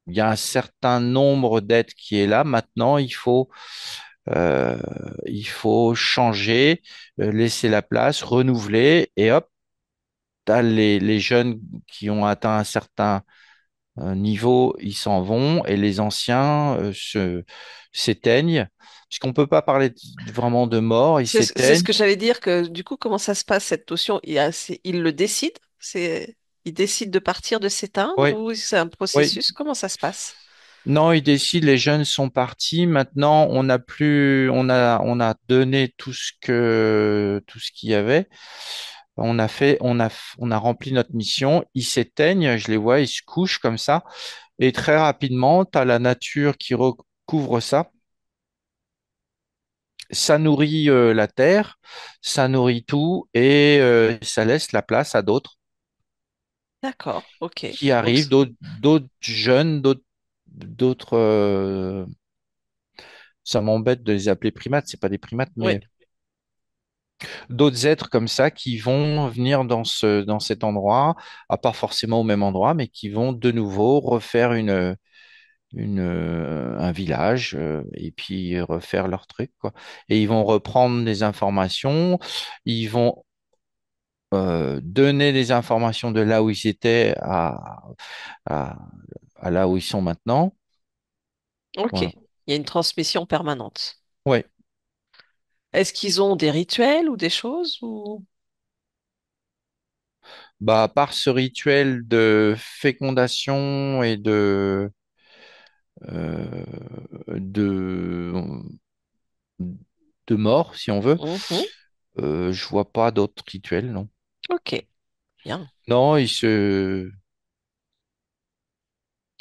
B: il y a un certain nombre d'êtres qui est là. Maintenant, euh, il faut changer, laisser la place, renouveler, et hop, t'as les jeunes qui ont atteint un certain niveau, ils s'en vont, et les anciens s'éteignent, puisqu'on peut pas parler vraiment de mort, ils
A: C'est ce
B: s'éteignent.
A: que j'allais dire que du coup, comment ça se passe cette notion? Il le décide? Il décide de partir, de s'éteindre
B: Oui,
A: ou c'est un
B: oui.
A: processus? Comment ça se passe?
B: Non, ils décident, les jeunes sont partis. Maintenant, on n'a plus, on a donné tout ce qu'il y avait. On a rempli notre mission. Ils s'éteignent, je les vois, ils se couchent comme ça. Et très rapidement, tu as la nature qui recouvre ça. Ça nourrit la terre, ça nourrit tout et ça laisse la place à d'autres
A: D'accord, ok.
B: qui
A: Donc,
B: arrivent, d'autres jeunes, d'autres. Ça m'embête de les appeler primates, c'est pas des primates,
A: oui,
B: mais d'autres êtres comme ça qui vont venir dans cet endroit, à pas forcément au même endroit, mais qui vont de nouveau refaire un village et puis refaire leur truc, quoi. Et ils vont reprendre des informations, ils vont donner des informations de là où ils étaient à, à là où ils sont maintenant.
A: ok.
B: Voilà.
A: Il y a une transmission permanente.
B: Ouais.
A: Est-ce qu'ils ont des rituels ou des choses ou...
B: Bah, par ce rituel de fécondation et euh, de, de mort, si on veut,
A: Mhm.
B: je vois pas d'autres rituels, non.
A: Ok, bien.
B: Non,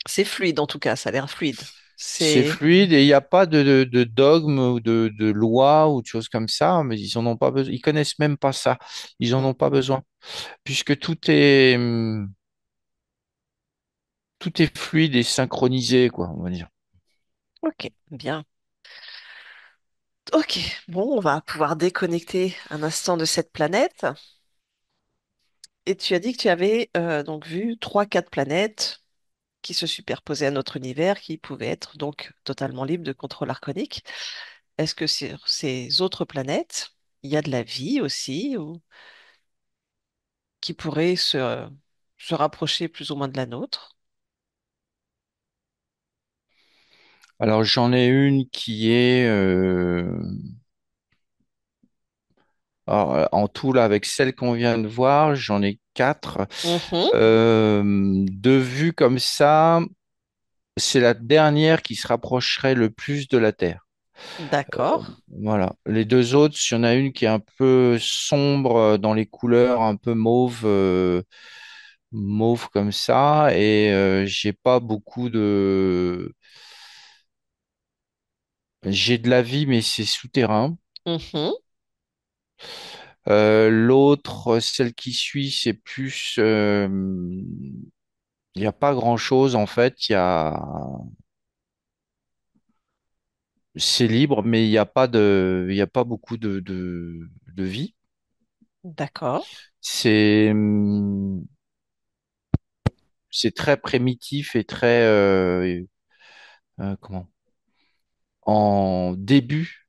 A: C'est fluide en tout cas, ça a l'air fluide.
B: c'est
A: C'est...
B: fluide et il n'y a pas de dogme ou de loi ou de choses comme ça, mais ils en ont pas besoin. Ils connaissent même pas ça. Ils en
A: Hmm.
B: ont pas besoin, puisque tout est fluide et synchronisé, quoi, on va dire.
A: Ok, bien. Ok, bon, on va pouvoir déconnecter un instant de cette planète. Et tu as dit que tu avais donc vu trois, quatre planètes qui se superposaient à notre univers, qui pouvaient être donc totalement libres de contrôle arconique. Est-ce que sur ces autres planètes, il y a de la vie aussi, ou qui pourrait se rapprocher plus ou moins de la nôtre?
B: Alors j'en ai une qui est alors, en tout là avec celle qu'on vient de voir, j'en ai quatre.
A: Mhm.
B: De vue comme ça, c'est la dernière qui se rapprocherait le plus de la Terre.
A: D'accord,
B: Voilà. Les deux autres, il y en a une qui est un peu sombre dans les couleurs, un peu mauve, mauve comme ça, et j'ai pas beaucoup de. J'ai de la vie, mais c'est souterrain.
A: mhm.
B: L'autre, celle qui suit, c'est plus. Il n'y a pas grand-chose en fait. C'est libre, mais il y a pas beaucoup de vie.
A: D'accord,
B: C'est, c'est très primitif et très, comment? En début,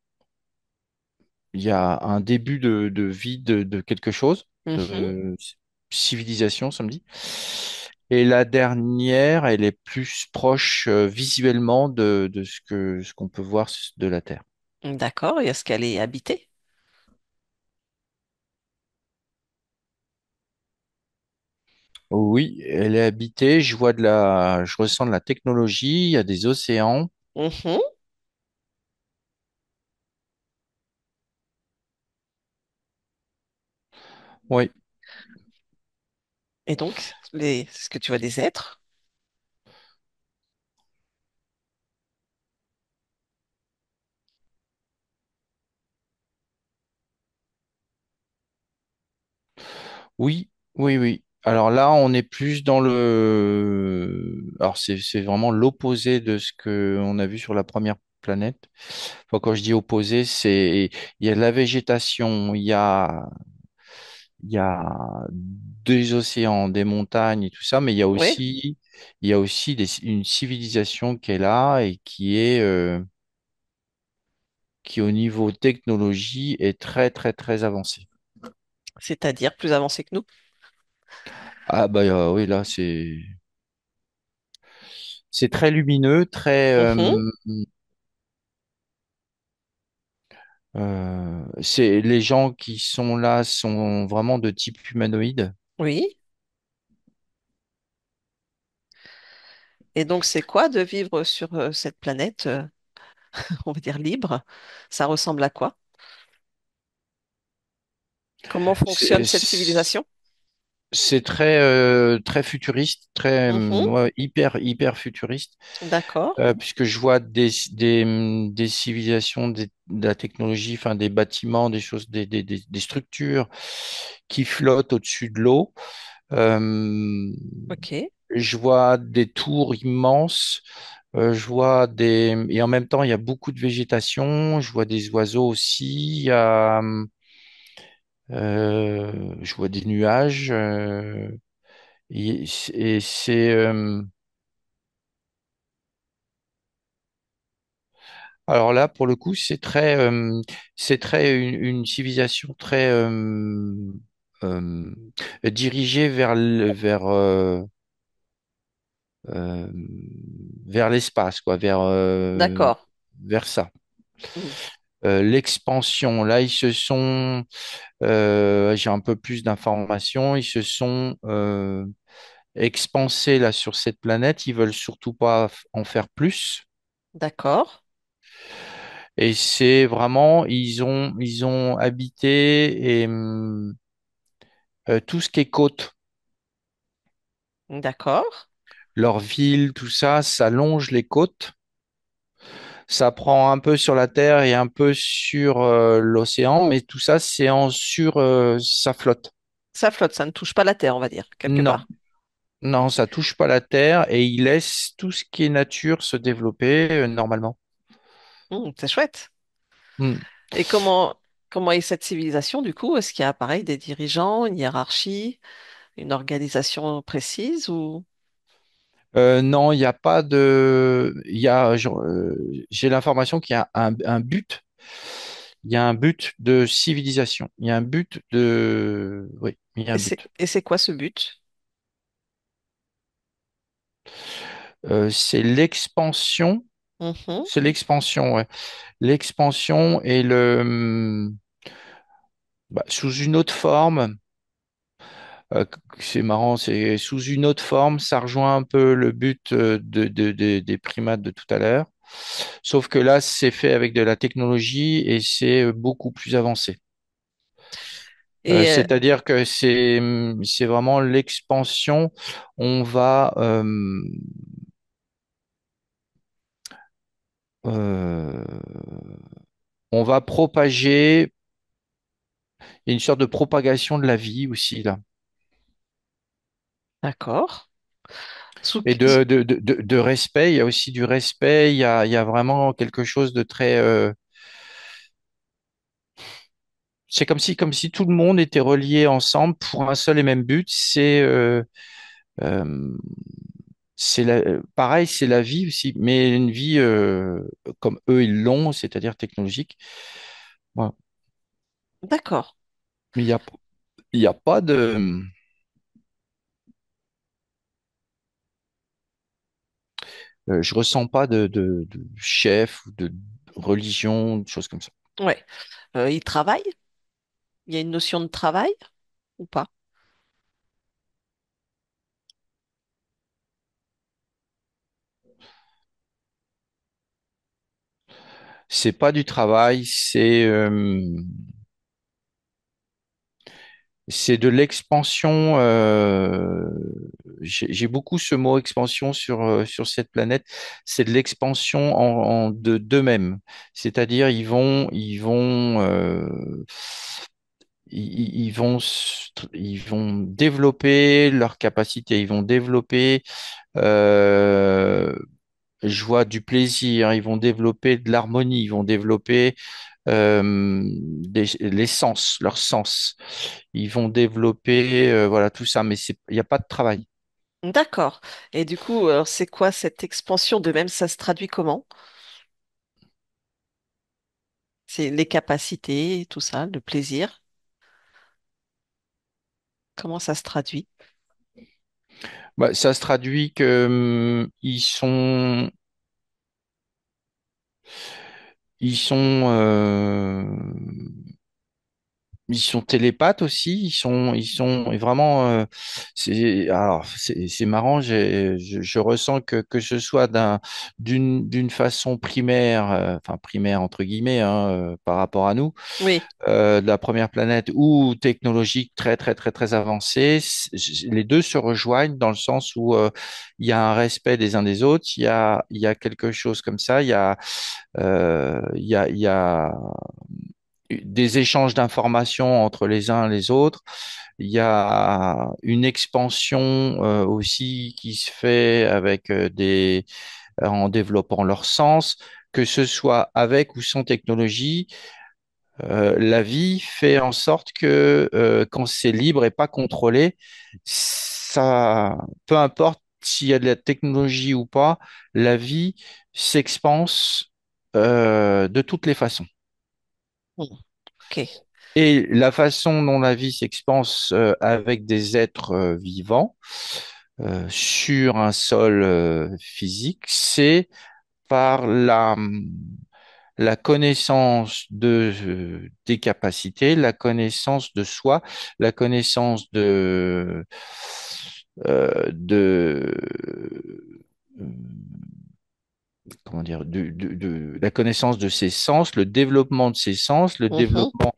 B: il y a un début de vie de quelque chose,
A: mhm.
B: de civilisation, ça me dit. Et la dernière, elle est plus proche visuellement de ce qu'on peut voir de la Terre.
A: D'accord. Et est-ce qu'elle est habitée?
B: Oui, elle est habitée. Je ressens de la technologie. Il y a des océans.
A: Mhm.
B: Oui,
A: Et donc, est-ce que tu vois des êtres?
B: oui, oui, oui. Alors là, on est plus dans le... Alors c'est vraiment l'opposé de ce que on a vu sur la première planète. Enfin, quand je dis opposé, c'est il y a de la végétation, il y a des océans, des montagnes et tout ça, mais
A: Oui,
B: il y a aussi une civilisation qui est là et qui au niveau technologie est très très très avancée.
A: c'est-à-dire plus avancé que nous.
B: Ah bah oui, là c'est très lumineux, très
A: Mhm.
B: c'est les gens qui sont là sont vraiment de type humanoïde.
A: Oui. Et donc, c'est quoi de vivre sur cette planète, on va dire libre? Ça ressemble à quoi? Comment fonctionne cette
B: C'est
A: civilisation?
B: c'est très très futuriste, très
A: Mhm.
B: ouais, hyper futuriste.
A: D'accord.
B: Puisque je vois des civilisations, de la technologie, enfin des bâtiments, des choses, des structures qui flottent au-dessus de l'eau. Euh,
A: Ok.
B: je vois des tours immenses. Je vois des... Et en même temps, il y a beaucoup de végétation. Je vois des oiseaux aussi. Je vois des nuages. Et c'est... Alors là, pour le coup, c'est très une civilisation très euh, dirigée euh, vers l'espace, quoi,
A: D'accord.
B: vers ça.
A: Mm.
B: L'expansion, là, j'ai un peu plus d'informations, ils se sont expansés là sur cette planète, ils veulent surtout pas en faire plus.
A: D'accord.
B: Et c'est vraiment, ils ont habité et tout ce qui est côte,
A: D'accord.
B: leur ville, tout ça, ça longe les côtes. Ça prend un peu sur la terre et un peu sur l'océan, mais tout ça, ça flotte.
A: Ça flotte, ça ne touche pas la terre, on va dire, quelque
B: Non,
A: part.
B: non, ça touche pas la terre et ils laissent tout ce qui est nature se développer normalement.
A: C'est chouette.
B: Hmm.
A: Et comment est cette civilisation, du coup? Est-ce qu'il y a, pareil, des dirigeants, une hiérarchie, une organisation précise ou...
B: Non, il n'y a pas de. J'ai l'information qu'il y a un but. Il y a un but de civilisation. Il y a un but de. Oui, il y a un but.
A: Et c'est quoi ce but?
B: C'est l'expansion.
A: Mhm.
B: C'est l'expansion, ouais. L'expansion et le. Bah, sous une autre forme. C'est marrant, c'est sous une autre forme. Ça rejoint un peu le but des primates de tout à l'heure. Sauf que là, c'est fait avec de la technologie et c'est beaucoup plus avancé.
A: Et
B: C'est-à-dire que c'est vraiment l'expansion. On va, euh, on va propager, il y a une sorte de propagation de la vie aussi là.
A: d'accord. Sous...
B: Et de respect, il y a aussi du respect, il y a vraiment quelque chose de très... c'est comme si tout le monde était relié ensemble pour un seul et même but, euh, pareil, c'est la vie aussi, mais une vie comme eux ils l'ont, c'est-à-dire technologique. Voilà.
A: D'accord.
B: Mais il y a pas de, je ressens pas de chef ou de religion, de choses comme ça.
A: Ouais. Ils travaillent? Il y a une notion de travail ou pas?
B: C'est pas du travail, c'est de l'expansion. J'ai beaucoup ce mot expansion sur cette planète. C'est de l'expansion de d'eux-mêmes. C'est-à-dire, ils vont développer leurs capacités, ils vont développer, euh, je vois du plaisir, ils vont développer de l'harmonie, ils vont développer les sens, leurs sens. Ils vont développer, voilà, tout ça, mais il n'y a pas de travail.
A: D'accord. Et du coup, c'est quoi cette expansion de même? Ça se traduit comment? C'est les capacités, tout ça, le plaisir. Comment ça se traduit?
B: Bah, ça se traduit que ils sont, ils sont télépathes aussi. Ils sont vraiment. C'est marrant. Je ressens que ce soit d'une façon primaire, enfin primaire entre guillemets, hein, par rapport à nous,
A: Oui.
B: de la première planète ou technologique très avancée, les deux se rejoignent dans le sens où il y a un respect des uns des autres. Il y a quelque chose comme ça. Il y a des échanges d'informations entre les uns et les autres. Il y a une expansion aussi qui se fait avec en développant leur sens, que ce soit avec ou sans technologie. La vie fait en sorte que quand c'est libre et pas contrôlé, ça, peu importe s'il y a de la technologie ou pas, la vie s'expanse de toutes les façons.
A: Hmm. Ok.
B: Et la façon dont la vie s'expanse avec des êtres vivants sur un sol physique, c'est par la connaissance des capacités, la connaissance de soi, la connaissance de comment dire, la connaissance de ses sens, le développement de ses sens, le
A: Mhm.
B: développement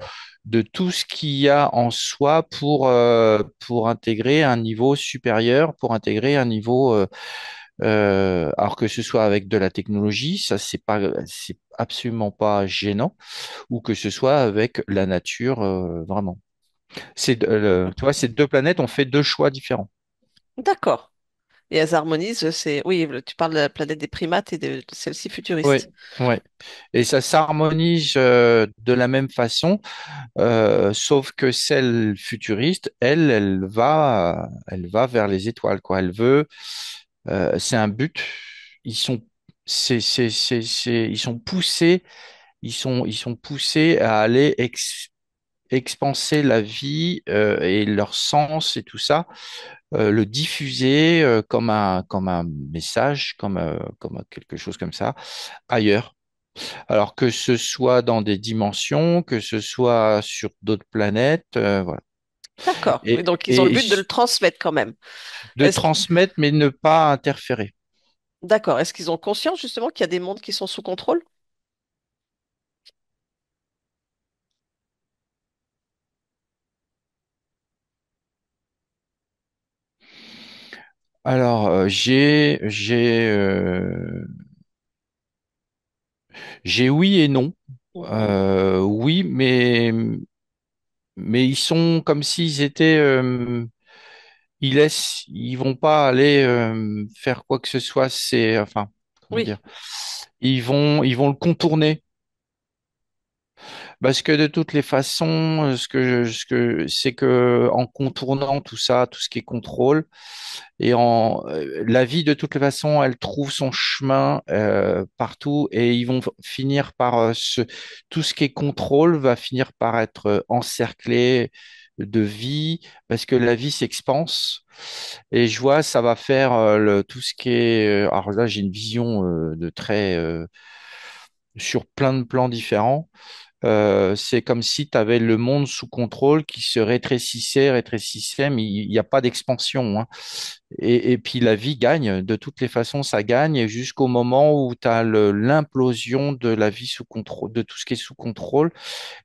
B: de tout ce qu'il y a en soi pour intégrer un niveau supérieur, pour intégrer un niveau, alors que ce soit avec de la technologie, ça c'est absolument pas gênant, ou que ce soit avec la nature, vraiment. Tu vois, ces deux planètes ont fait deux choix différents.
A: D'accord. Et elles harmonisent, c'est... Oui, tu parles de la planète des primates et de celle-ci
B: Oui,
A: futuriste.
B: ouais. Et ça s'harmonise de la même façon. Sauf que celle futuriste, elle va vers les étoiles, quoi. Elle veut, c'est un but. Ils sont, ils sont poussés, ils sont poussés à aller expanser la vie et leur sens et tout ça, le diffuser comme un message, comme quelque chose comme ça, ailleurs. Alors que ce soit dans des dimensions, que ce soit sur d'autres planètes, voilà.
A: D'accord. Oui,
B: Et,
A: donc ils ont le
B: et
A: but de le transmettre quand même.
B: de
A: Est-ce...
B: transmettre, mais ne pas interférer.
A: D'accord. Est-ce qu'ils ont conscience justement qu'il y a des mondes qui sont sous contrôle?
B: Alors, j'ai oui et non.
A: Mhm.
B: Oui, mais ils sont comme s'ils étaient, ils vont pas aller faire quoi que ce soit. C'est, enfin, comment
A: Oui.
B: dire, ils vont le contourner. Parce que de toutes les façons, c'est que en contournant tout ça, tout ce qui est contrôle, la vie de toutes les façons, elle trouve son chemin partout et ils vont finir par tout ce qui est contrôle va finir par être encerclé de vie parce que la vie s'expanse. Et je vois, ça va faire tout ce qui est. Alors là, j'ai une vision de très sur plein de plans différents. C'est comme si tu avais le monde sous contrôle qui se rétrécissait, mais il n'y a pas d'expansion, hein. Et puis la vie gagne, de toutes les façons, ça gagne jusqu'au moment où tu as l'implosion de la vie sous contrôle, de tout ce qui est sous contrôle.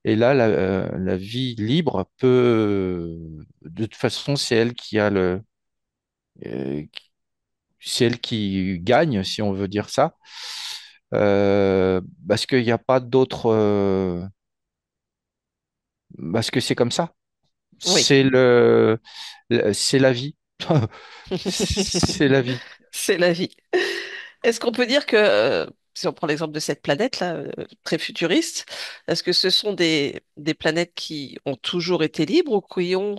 B: Et là, la vie libre peut, de toute façon, c'est elle qui a euh, c'est elle qui gagne, si on veut dire ça. Parce qu'il n'y a pas d'autre. parce que c'est comme ça.
A: Oui.
B: C'est la vie. C'est la vie.
A: C'est la vie. Est-ce qu'on peut dire que, si on prend l'exemple de cette planète-là, très futuriste, est-ce que ce sont des planètes qui ont toujours été libres ou qui ont,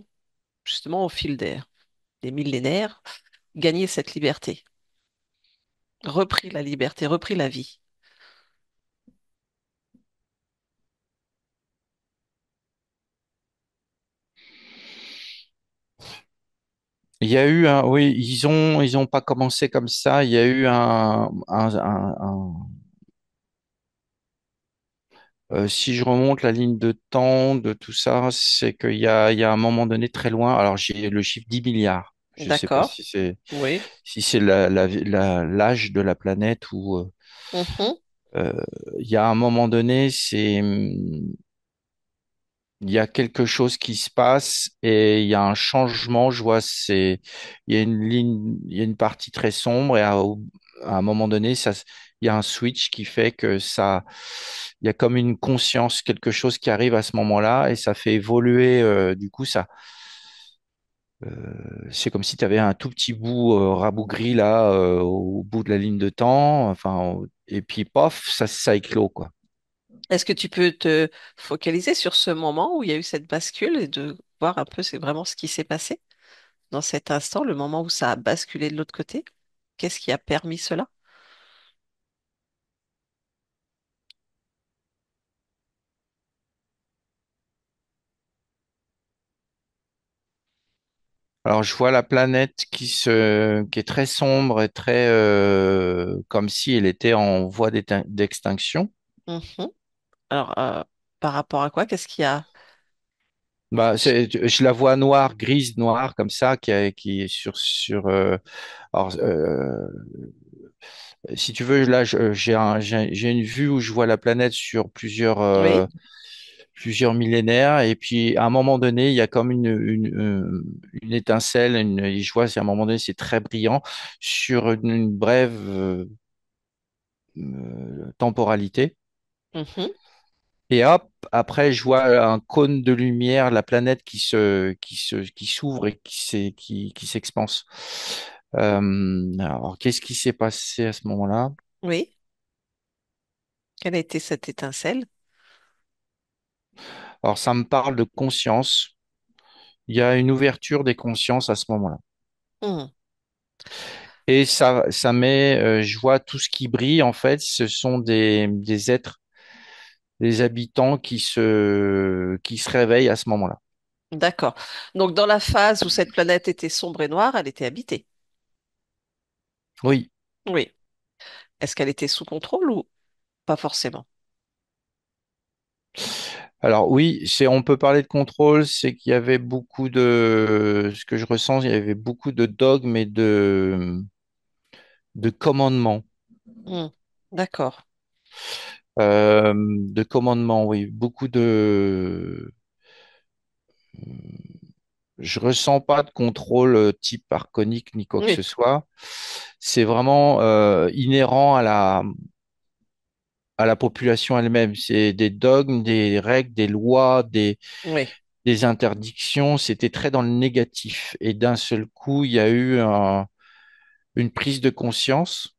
A: justement, au fil des millénaires, gagné cette liberté, repris la liberté, repris la vie?
B: Il y a eu un, oui, ils ont pas commencé comme ça. Il y a eu si je remonte la ligne de temps de tout ça, c'est il y a un moment donné très loin. Alors j'ai le chiffre 10 milliards. Je sais pas
A: D'accord. Oui.
B: si c'est l'âge de la planète ou
A: Mhm.
B: euh, il y a un moment donné, il y a quelque chose qui se passe et il y a un changement. Je vois, il y a une ligne, il y a une partie très sombre et à un moment donné, il y a un switch qui fait que il y a comme une conscience, quelque chose qui arrive à ce moment-là et ça fait évoluer. Du coup, c'est comme si tu avais un tout petit bout rabougri là au bout de la ligne de temps. Enfin, et puis pof, ça éclot quoi.
A: Est-ce que tu peux te focaliser sur ce moment où il y a eu cette bascule et de voir un peu c'est vraiment ce qui s'est passé dans cet instant, le moment où ça a basculé de l'autre côté? Qu'est-ce qui a permis cela?
B: Alors, je vois la planète qui est très sombre et très comme si elle était en voie d'extinction.
A: Mhm. Alors, par rapport à quoi? Qu'est-ce qui a...
B: Bah, je la vois noire, grise, noire, comme ça, qui est alors, si tu veux, là, j'ai une vue où je vois la planète sur
A: Oui.
B: plusieurs millénaires, et puis à un moment donné, il y a comme une étincelle, et je vois, c'est à un moment donné, c'est très brillant sur une brève temporalité.
A: Mhm.
B: Et hop, après, je vois un cône de lumière, la planète qui s'ouvre et qui s'expanse. Alors, qu'est-ce qui s'est passé à ce moment-là?
A: Oui. Quelle a été cette étincelle?
B: Alors, ça me parle de conscience. Il y a une ouverture des consciences à ce moment-là.
A: Hmm.
B: Et je vois tout ce qui brille, en fait, ce sont des êtres, des habitants qui se réveillent à ce moment-là.
A: D'accord. Donc, dans la phase où cette planète était sombre et noire, elle était habitée.
B: Oui.
A: Oui. Est-ce qu'elle était sous contrôle ou pas forcément?
B: Alors oui, on peut parler de contrôle, c'est qu'il y avait beaucoup ce que je ressens, il y avait beaucoup de dogmes et de commandements.
A: Hmm. D'accord.
B: De commandements, oui, je ressens pas de contrôle type archonique ni quoi que ce
A: Oui.
B: soit. C'est vraiment inhérent à la population elle-même. C'est des dogmes, des règles, des lois,
A: Oui.
B: des interdictions. C'était très dans le négatif. Et d'un seul coup, il y a eu une prise de conscience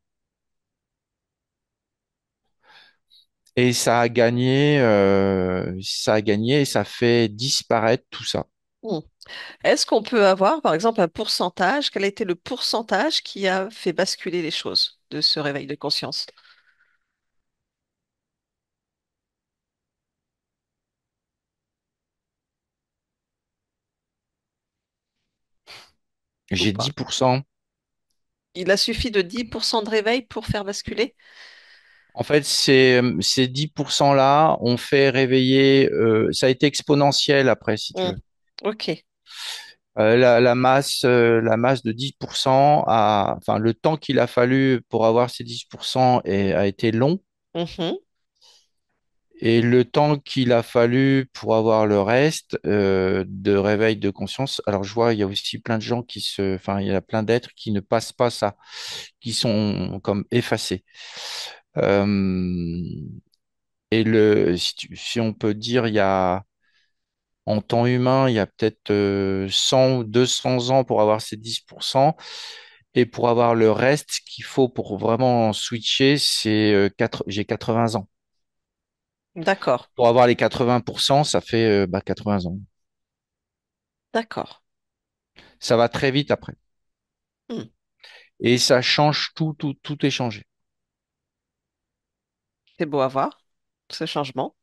B: et ça a gagné et ça fait disparaître tout ça.
A: Hmm. Est-ce qu'on peut avoir, par exemple, un pourcentage? Quel a été le pourcentage qui a fait basculer les choses de ce réveil de conscience ou
B: J'ai
A: pas?
B: 10%.
A: Il a suffi de 10% de réveil pour faire basculer?
B: En fait, ces 10% là ont fait réveiller, ça a été exponentiel après, si tu
A: Hmm.
B: veux.
A: Ok.
B: La masse de 10% enfin, le temps qu'il a fallu pour avoir ces 10% a été long.
A: Mhm.
B: Et le temps qu'il a fallu pour avoir le reste de réveil de conscience, alors je vois, il y a aussi plein de gens enfin, il y a plein d'êtres qui ne passent pas ça, qui sont comme effacés. Euh, si on peut dire, En temps humain, il y a peut-être 100 ou 200 ans pour avoir ces 10%. Et pour avoir le reste, ce qu'il faut pour vraiment switcher, c'est j'ai 80 ans.
A: D'accord,
B: Pour avoir les 80%, ça fait 80 ans.
A: d'accord.
B: Ça va très vite après.
A: Hmm.
B: Et ça change tout, tout, tout est changé.
A: C'est beau à voir, ce changement.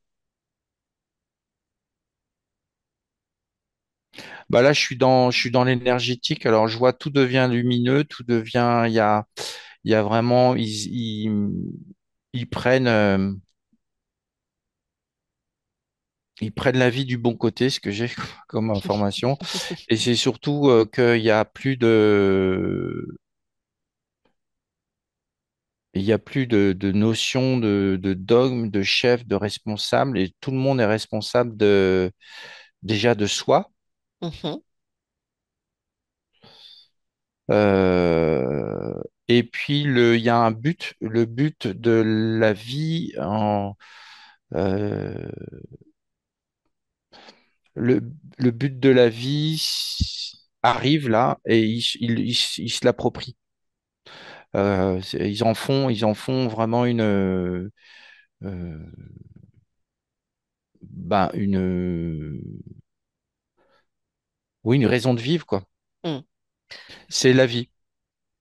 B: Bah là, je suis dans l'énergétique. Alors, je vois tout devient lumineux, tout devient, il y a vraiment, ils prennent, ils prennent la vie du bon côté, ce que j'ai comme information. Et c'est surtout qu'il y a plus il y a plus de notion de dogme, de chef, de responsable, et tout le monde est responsable déjà de soi.
A: Mhm,
B: Euh, et puis il y a un but, le but de la vie euh, le, le but de la vie arrive là et il se l'approprie. Ils en font vraiment euh, oui, une raison de vivre, quoi.
A: hmm.
B: C'est la vie.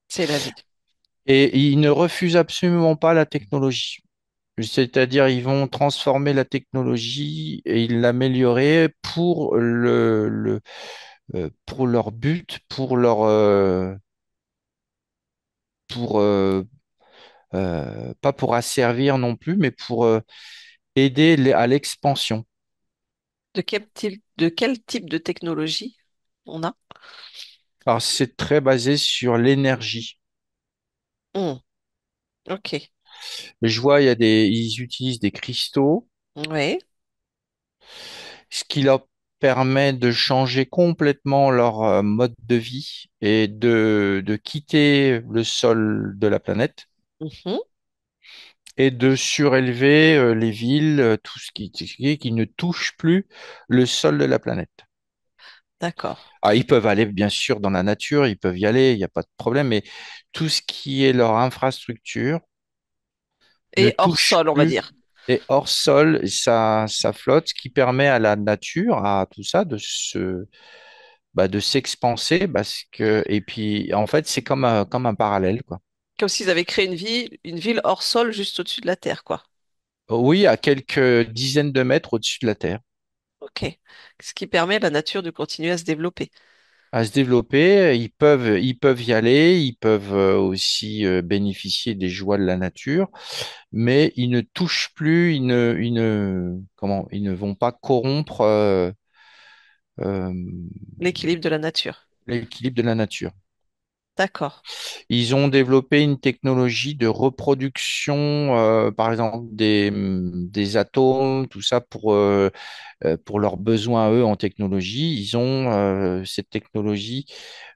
A: C'est la vie.
B: Et ils ne refusent absolument pas la technologie. C'est-à-dire, ils vont transformer la technologie et ils l'améliorer pour pour leur but, pour pas pour asservir non plus, mais pour aider à l'expansion.
A: De quel type de technologie on a?
B: Alors, c'est très basé sur l'énergie.
A: Hmm, ok.
B: Je vois, ils utilisent des cristaux,
A: Oui.
B: ce qui leur permet de changer complètement leur mode de vie et de quitter le sol de la planète
A: Mhm,
B: et de surélever les villes, tout ce qui ne touche plus le sol de la planète.
A: d'accord.
B: Ah, ils peuvent aller bien sûr dans la nature, ils peuvent y aller, il n'y a pas de problème, mais tout ce qui est leur infrastructure ne
A: Et hors
B: touche
A: sol, on va
B: plus
A: dire.
B: et hors sol, ça flotte, ce qui permet à la nature, à tout ça, de s'expanser, parce que, et puis, en fait, c'est comme un parallèle, quoi.
A: Comme s'ils avaient créé une ville hors sol juste au-dessus de la Terre, quoi.
B: Oui, à quelques dizaines de mètres au-dessus de la Terre,
A: Ok. Ce qui permet à la nature de continuer à se développer.
B: à se développer, ils peuvent y aller, ils peuvent aussi bénéficier des joies de la nature, mais ils ne touchent plus, ils ne vont pas corrompre euh,
A: L'équilibre de la nature.
B: l'équilibre de la nature.
A: D'accord.
B: Ils ont développé une technologie de reproduction, par exemple des atomes, tout ça pour leurs besoins à eux en technologie. Ils ont cette technologie,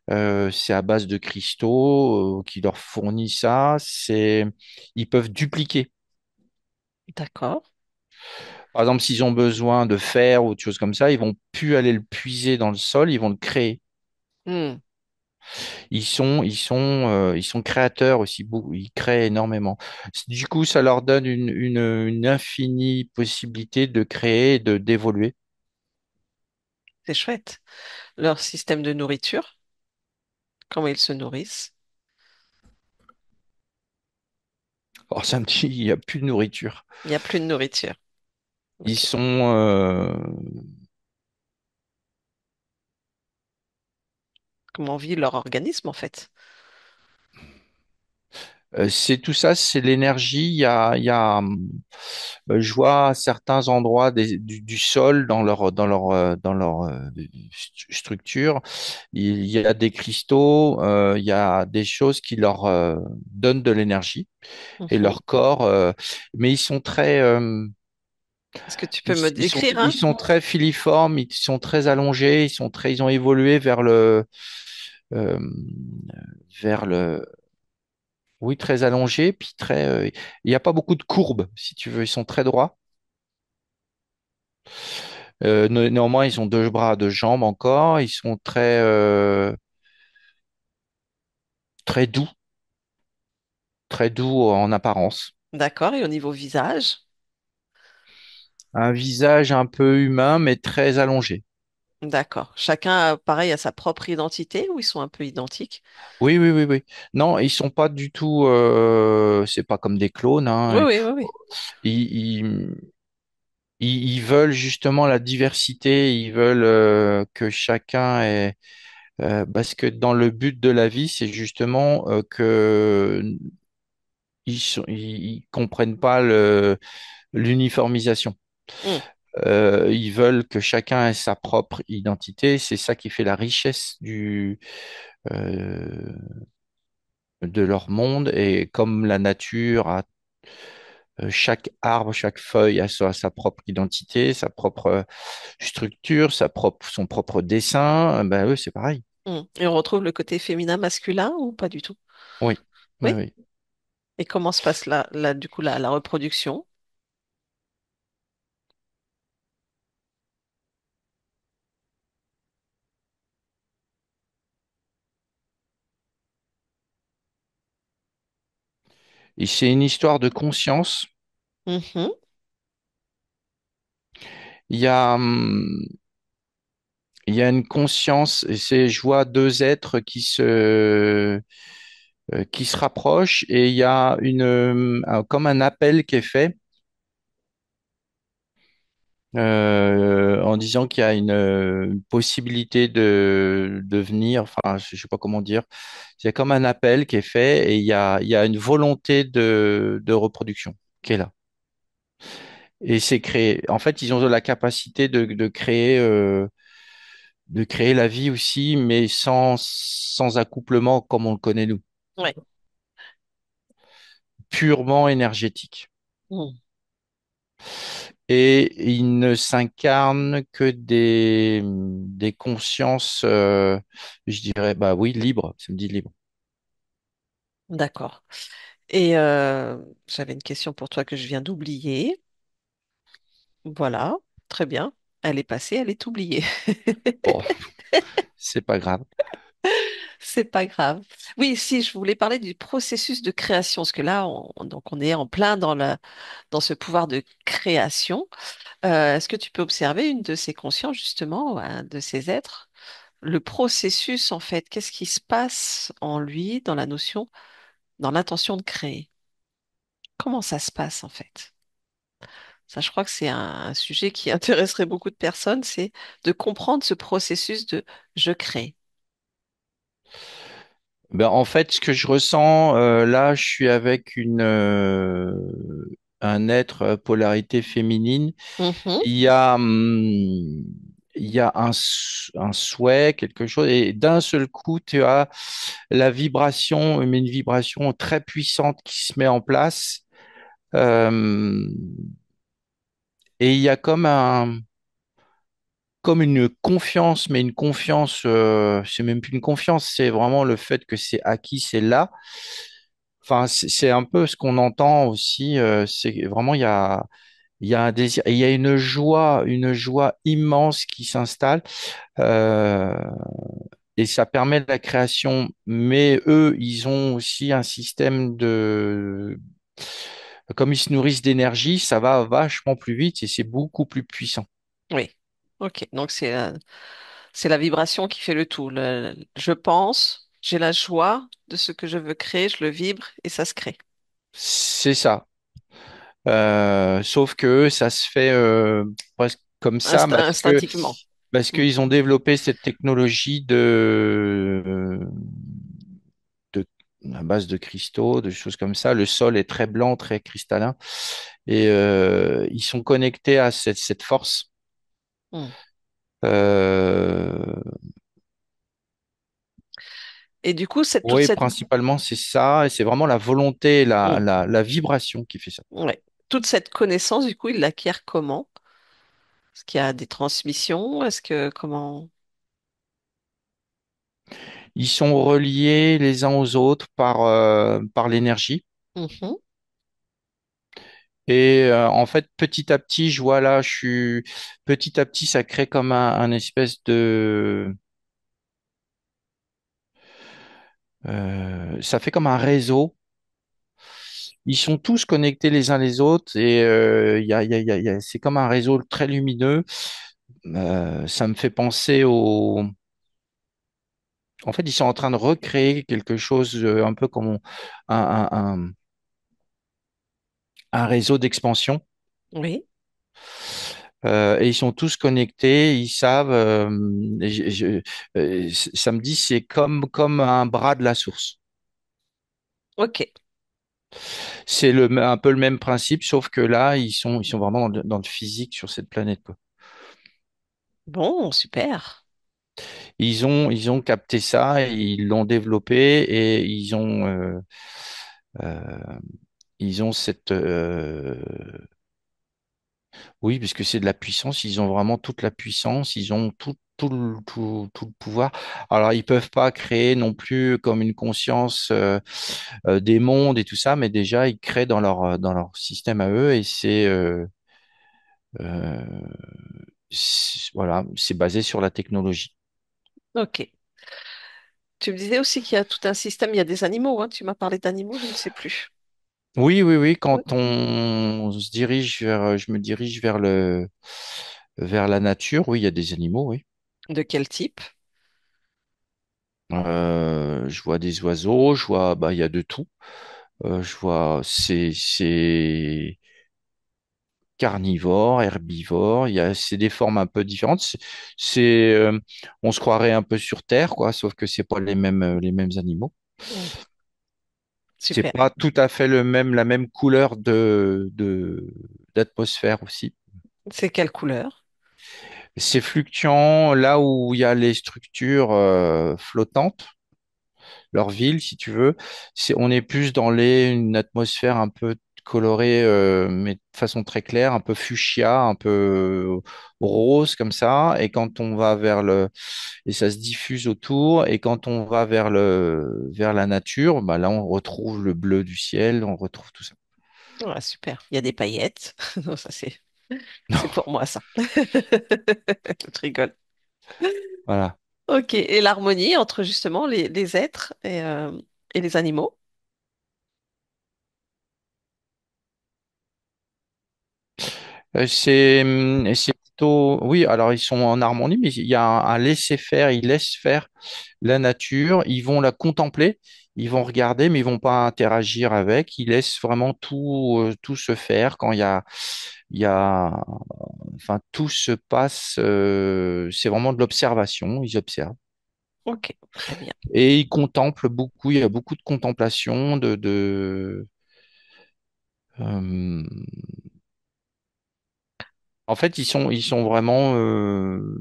B: c'est à base de cristaux qui leur fournit ça. Ils peuvent dupliquer.
A: D'accord.
B: Par exemple, s'ils ont besoin de fer ou de choses comme ça, ils vont plus aller le puiser dans le sol, ils vont le créer.
A: Hmm.
B: Ils sont créateurs aussi, ils créent énormément. Du coup, ça leur donne une infinie possibilité de créer et d'évoluer.
A: C'est chouette. Leur système de nourriture, comment ils se nourrissent.
B: Alors, samedi, il n'y a plus de nourriture.
A: Il n'y a plus de nourriture.
B: Ils
A: Ok.
B: sont,
A: Comment vit leur organisme, en fait.
B: c'est tout ça, c'est l'énergie. Je vois à certains endroits du sol dans leur structure, il y a des cristaux, il y a des choses qui leur donnent de l'énergie et
A: Mhm.
B: leur corps, mais ils sont
A: Est-ce que tu peux me décrire
B: ils
A: un?
B: sont très filiformes, ils sont très allongés, ils ont évolué euh, vers oui, très allongés, puis il n'y a pas beaucoup de courbes, si tu veux, ils sont très droits. Néanmoins, ils ont deux bras, deux jambes encore. Ils sont très doux en apparence.
A: D'accord. Et au niveau visage?
B: Un visage un peu humain, mais très allongé.
A: D'accord. Chacun, pareil, a sa propre identité ou ils sont un peu identiques?
B: Oui, oui, oui, oui. Non, ils sont pas du tout. C'est pas comme des clones,
A: Oui,
B: hein.
A: oui, oui, oui.
B: Ils, ils- ils veulent justement la diversité. Ils veulent que chacun ait. Parce que dans le but de la vie, c'est justement que ils comprennent pas l'uniformisation.
A: Hmm.
B: Ils veulent que chacun ait sa propre identité. C'est ça qui fait la richesse euh, de leur monde. Et comme la nature a chaque arbre, chaque feuille a sa propre identité, sa propre structure, son propre dessin, ben eux, c'est pareil.
A: Hmm. Et on retrouve le côté féminin, masculin ou pas du tout?
B: Oui, oui,
A: Oui.
B: oui.
A: Et comment se passe du coup, la reproduction?
B: Et c'est une histoire de conscience.
A: Mhm.
B: Il y a, il y a une conscience, et je vois deux êtres qui se rapprochent et il y a comme un appel qui est fait en disant qu'il y a une possibilité de devenir, enfin, je sais pas comment dire, il y a comme un appel qui est fait et il y a une volonté de reproduction qui est là. Et c'est créé. En fait, ils ont la capacité de créer la vie aussi, mais sans accouplement comme on le connaît nous,
A: Ouais.
B: purement énergétique.
A: Hmm.
B: Et ils ne s'incarnent que des consciences, je dirais, bah oui, libres, ça me dit libre.
A: D'accord. Et j'avais une question pour toi que je viens d'oublier. Voilà, très bien. Elle est passée, elle est oubliée.
B: Bon, c'est pas grave.
A: C'est pas grave. Oui, si, je voulais parler du processus de création, parce que là, donc on est en plein dans ce pouvoir de création. Est-ce que tu peux observer une de ces consciences, justement, un de ces êtres? Le processus, en fait, qu'est-ce qui se passe en lui dans la notion, dans l'intention de créer? Comment ça se passe, en fait? Ça, je crois que c'est un sujet qui intéresserait beaucoup de personnes, c'est de comprendre ce processus de je crée.
B: Ben, en fait, ce que je ressens, là, je suis avec un être polarité féminine.
A: Mhm.
B: Il y a, il y a un souhait, quelque chose, et d'un seul coup, tu as la vibration, mais une vibration très puissante qui se met en place. Euh, et il y a comme une confiance, mais une confiance, c'est même plus une confiance, c'est vraiment le fait que c'est acquis, c'est là. Enfin, c'est un peu ce qu'on entend aussi. C'est vraiment, il y a un désir, et il y a une joie immense qui s'installe. Euh, et ça permet de la création. Mais eux, ils ont aussi un système comme ils se nourrissent d'énergie, ça va vachement plus vite et c'est beaucoup plus puissant.
A: Oui. Ok. Donc c'est la vibration qui fait le tout. Je pense, j'ai la joie de ce que je veux créer, je le vibre et ça se crée.
B: C'est ça. Sauf que eux, ça se fait presque comme ça
A: Instinctivement.
B: parce
A: Mm.
B: qu'ils ont développé cette technologie de à base de cristaux, de choses comme ça. Le sol est très blanc, très cristallin, et ils sont connectés à cette force.
A: Mm.
B: Euh,
A: Et du coup, toute
B: oui,
A: cette,
B: principalement c'est ça, et c'est vraiment la volonté,
A: mm,
B: la vibration qui fait ça.
A: ouais. Toute cette connaissance, du coup, il l'acquiert comment? Est-ce qu'il y a des transmissions? Est-ce que comment?
B: Ils sont reliés les uns aux autres par l'énergie.
A: Mhm.
B: Et en fait, petit à petit, je vois là, petit à petit, ça crée comme un espèce ça fait comme un réseau. Ils sont tous connectés les uns les autres et c'est comme un réseau très lumineux. Ça me fait penser au. En fait, ils sont en train de recréer quelque chose un peu comme un, un, un- un réseau d'expansion.
A: Oui.
B: Et ils sont tous connectés, ils savent. Ça me dit, c'est comme un bras de la source.
A: Ok.
B: C'est un peu le même principe, sauf que là, ils sont vraiment dans le physique sur cette planète, quoi.
A: Bon, super.
B: Ils ont capté ça, et ils l'ont développé et euh, ils ont cette, oui, puisque c'est de la puissance, ils ont vraiment toute la puissance, ils ont tout le pouvoir. Alors, ils peuvent pas créer non plus comme une conscience des mondes et tout ça, mais déjà, ils créent dans leur système à eux et euh, voilà, c'est basé sur la technologie.
A: Ok. Tu me disais aussi qu'il y a tout un système, il y a des animaux, hein. Tu m'as parlé d'animaux, je ne sais plus.
B: Oui, oui, oui,
A: Oui.
B: quand on se dirige je me dirige vers la nature, oui, il y a des animaux, oui.
A: De quel type?
B: Je vois des oiseaux, bah, il y a de tout. Je vois, c'est carnivore, herbivore. C'est des formes un peu différentes. On se croirait un peu sur Terre, quoi, sauf que c'est pas les mêmes animaux.
A: Mm.
B: C'est
A: Super.
B: pas tout à fait la même couleur d'atmosphère aussi.
A: C'est quelle couleur?
B: C'est fluctuant là où il y a les structures flottantes, leur ville, si tu veux. On est plus dans une atmosphère un peu colorée, mais de façon très claire, un peu fuchsia, un peu rose comme ça. Et ça se diffuse autour. Et quand on va vers la nature, bah là, on retrouve le bleu du ciel, on retrouve tout ça.
A: Ah, super. Il y a des paillettes. Non, ça, c'est pour moi, ça. Je rigole.
B: Voilà.
A: Ok. Et l'harmonie entre justement les êtres et les animaux?
B: C'est plutôt, oui, alors ils sont en harmonie, mais il y a un laisser-faire, ils laissent faire la nature, ils vont la contempler, ils vont regarder, mais ils vont pas interagir avec, ils laissent vraiment tout se faire il y a, enfin, tout se passe, c'est vraiment de l'observation, ils observent.
A: Ok. Très bien.
B: Et ils contemplent beaucoup, il y a beaucoup de contemplation, euh, en fait, ils sont vraiment,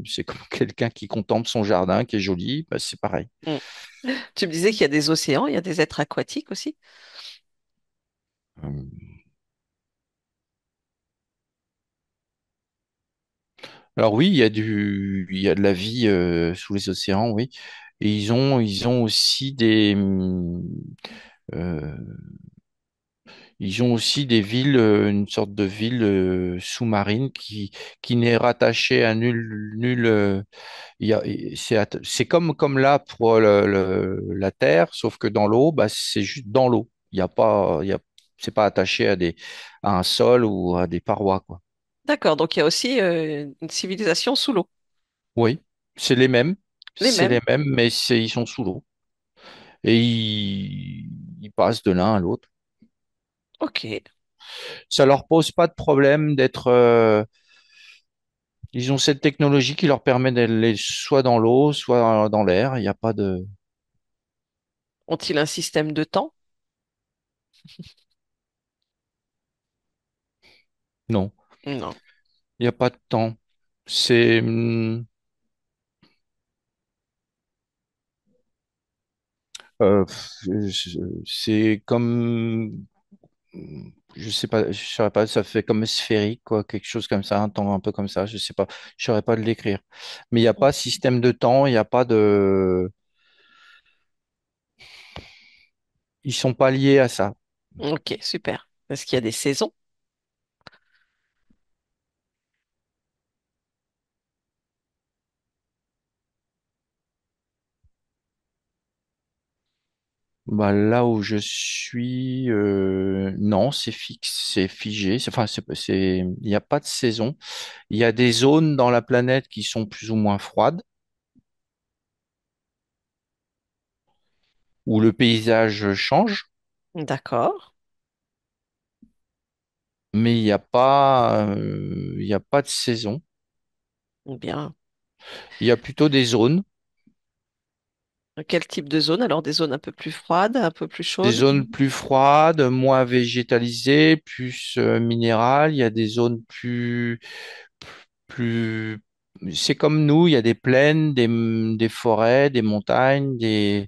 B: c'est comme quelqu'un qui contemple son jardin, qui est joli, bah, c'est pareil.
A: Mm. Tu me disais qu'il y a des océans, il y a des êtres aquatiques aussi?
B: Euh, Alors oui, il y a de la vie sous les océans, oui. Et ils ont aussi euh, ils ont aussi des villes, une sorte de ville sous-marine qui n'est rattachée à nul. C'est comme là pour la Terre, sauf que dans l'eau, bah, c'est juste dans l'eau. Il y a pas, il y a, c'est pas attaché à un sol ou à des parois, quoi.
A: D'accord. Donc il y a aussi une civilisation sous l'eau.
B: Oui, c'est les mêmes,
A: Les
B: c'est
A: mêmes.
B: les mêmes, mais ils sont sous l'eau et ils passent de l'un à l'autre.
A: Ok.
B: Ça leur pose pas de problème d'être. Ils ont cette technologie qui leur permet d'aller soit dans l'eau, soit dans l'air. Il n'y a pas de.
A: Ont-ils un système de temps?
B: Non,
A: Non.
B: il n'y a pas de temps. C'est c'est comme. Je sais pas, je saurais pas, ça fait comme sphérique, quoi, quelque chose comme ça, un temps un peu comme ça, je sais pas, je saurais pas le décrire. Mais il n'y a pas de système de temps, il n'y a pas de. Ils sont pas liés à ça.
A: Ok, super. Est-ce qu'il y a des saisons?
B: Bah, là où je suis, non, c'est fixe, c'est figé. Enfin, il n'y a pas de saison. Il y a des zones dans la planète qui sont plus ou moins froides, où le paysage change,
A: D'accord.
B: mais il y a pas de saison.
A: Bien.
B: Il y a plutôt des zones.
A: Quel type de zone? Alors, des zones un peu plus froides, un peu plus
B: Des
A: chaudes?
B: zones plus froides, moins végétalisées, plus minérales. Il y a des zones plus... C'est comme nous, il y a des plaines, des forêts, des montagnes, il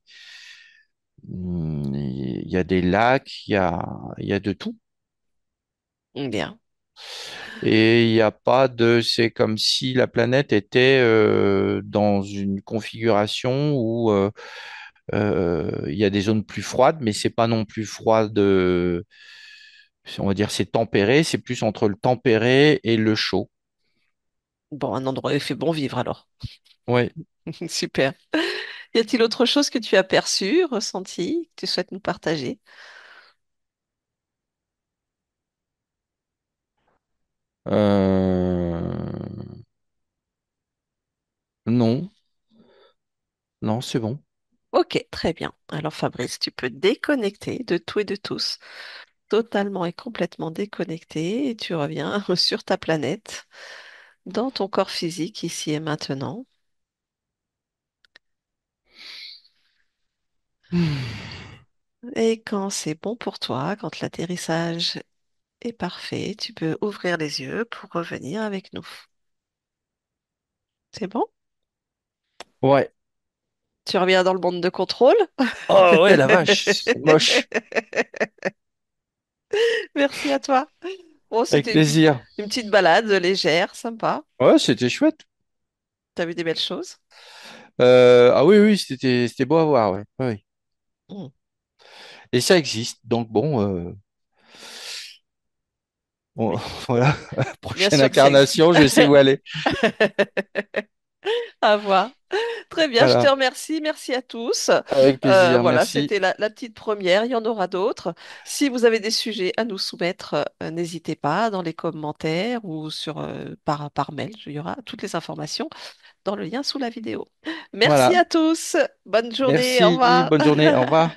B: y a des lacs, il y a de tout.
A: Bien.
B: Et il n'y a pas de... C'est comme si la planète était dans une configuration où il y a des zones plus froides, mais c'est pas non plus froid de... On va dire c'est tempéré, c'est plus entre le tempéré et le chaud.
A: Bon, un endroit où il fait bon vivre alors.
B: Ouais.
A: Super. Y a-t-il autre chose que tu as perçu, ressenti, que tu souhaites nous partager?
B: Euh, Non, non, c'est bon.
A: Ok, très bien. Alors Fabrice, tu peux déconnecter de tout et de tous, totalement et complètement déconnecté, et tu reviens sur ta planète, dans ton corps physique, ici et maintenant. Et quand c'est bon pour toi, quand l'atterrissage est parfait, tu peux ouvrir les yeux pour revenir avec nous. C'est bon?
B: Ouais.
A: Tu reviens dans le monde de contrôle?
B: Oh ouais, la vache, c'est moche.
A: Merci à toi. Bon,
B: Avec
A: c'était
B: plaisir.
A: une petite balade légère, sympa.
B: Ouais, c'était chouette.
A: T'as vu des belles choses?
B: Ah oui, oui, c'était beau à voir, ouais. Ouais, ouais.
A: Hmm.
B: Et ça existe, donc bon,
A: Oui,
B: voilà.
A: bien
B: Prochaine
A: sûr que ça existe.
B: incarnation, je sais où aller.
A: À voir. Très bien, je te
B: Voilà.
A: remercie. Merci à tous.
B: Avec plaisir,
A: Voilà,
B: merci.
A: c'était la petite première. Il y en aura d'autres. Si vous avez des sujets à nous soumettre, n'hésitez pas dans les commentaires ou par mail. Il y aura toutes les informations dans le lien sous la vidéo. Merci
B: Voilà.
A: à tous. Bonne journée. Au
B: Merci,
A: revoir.
B: bonne journée, au revoir.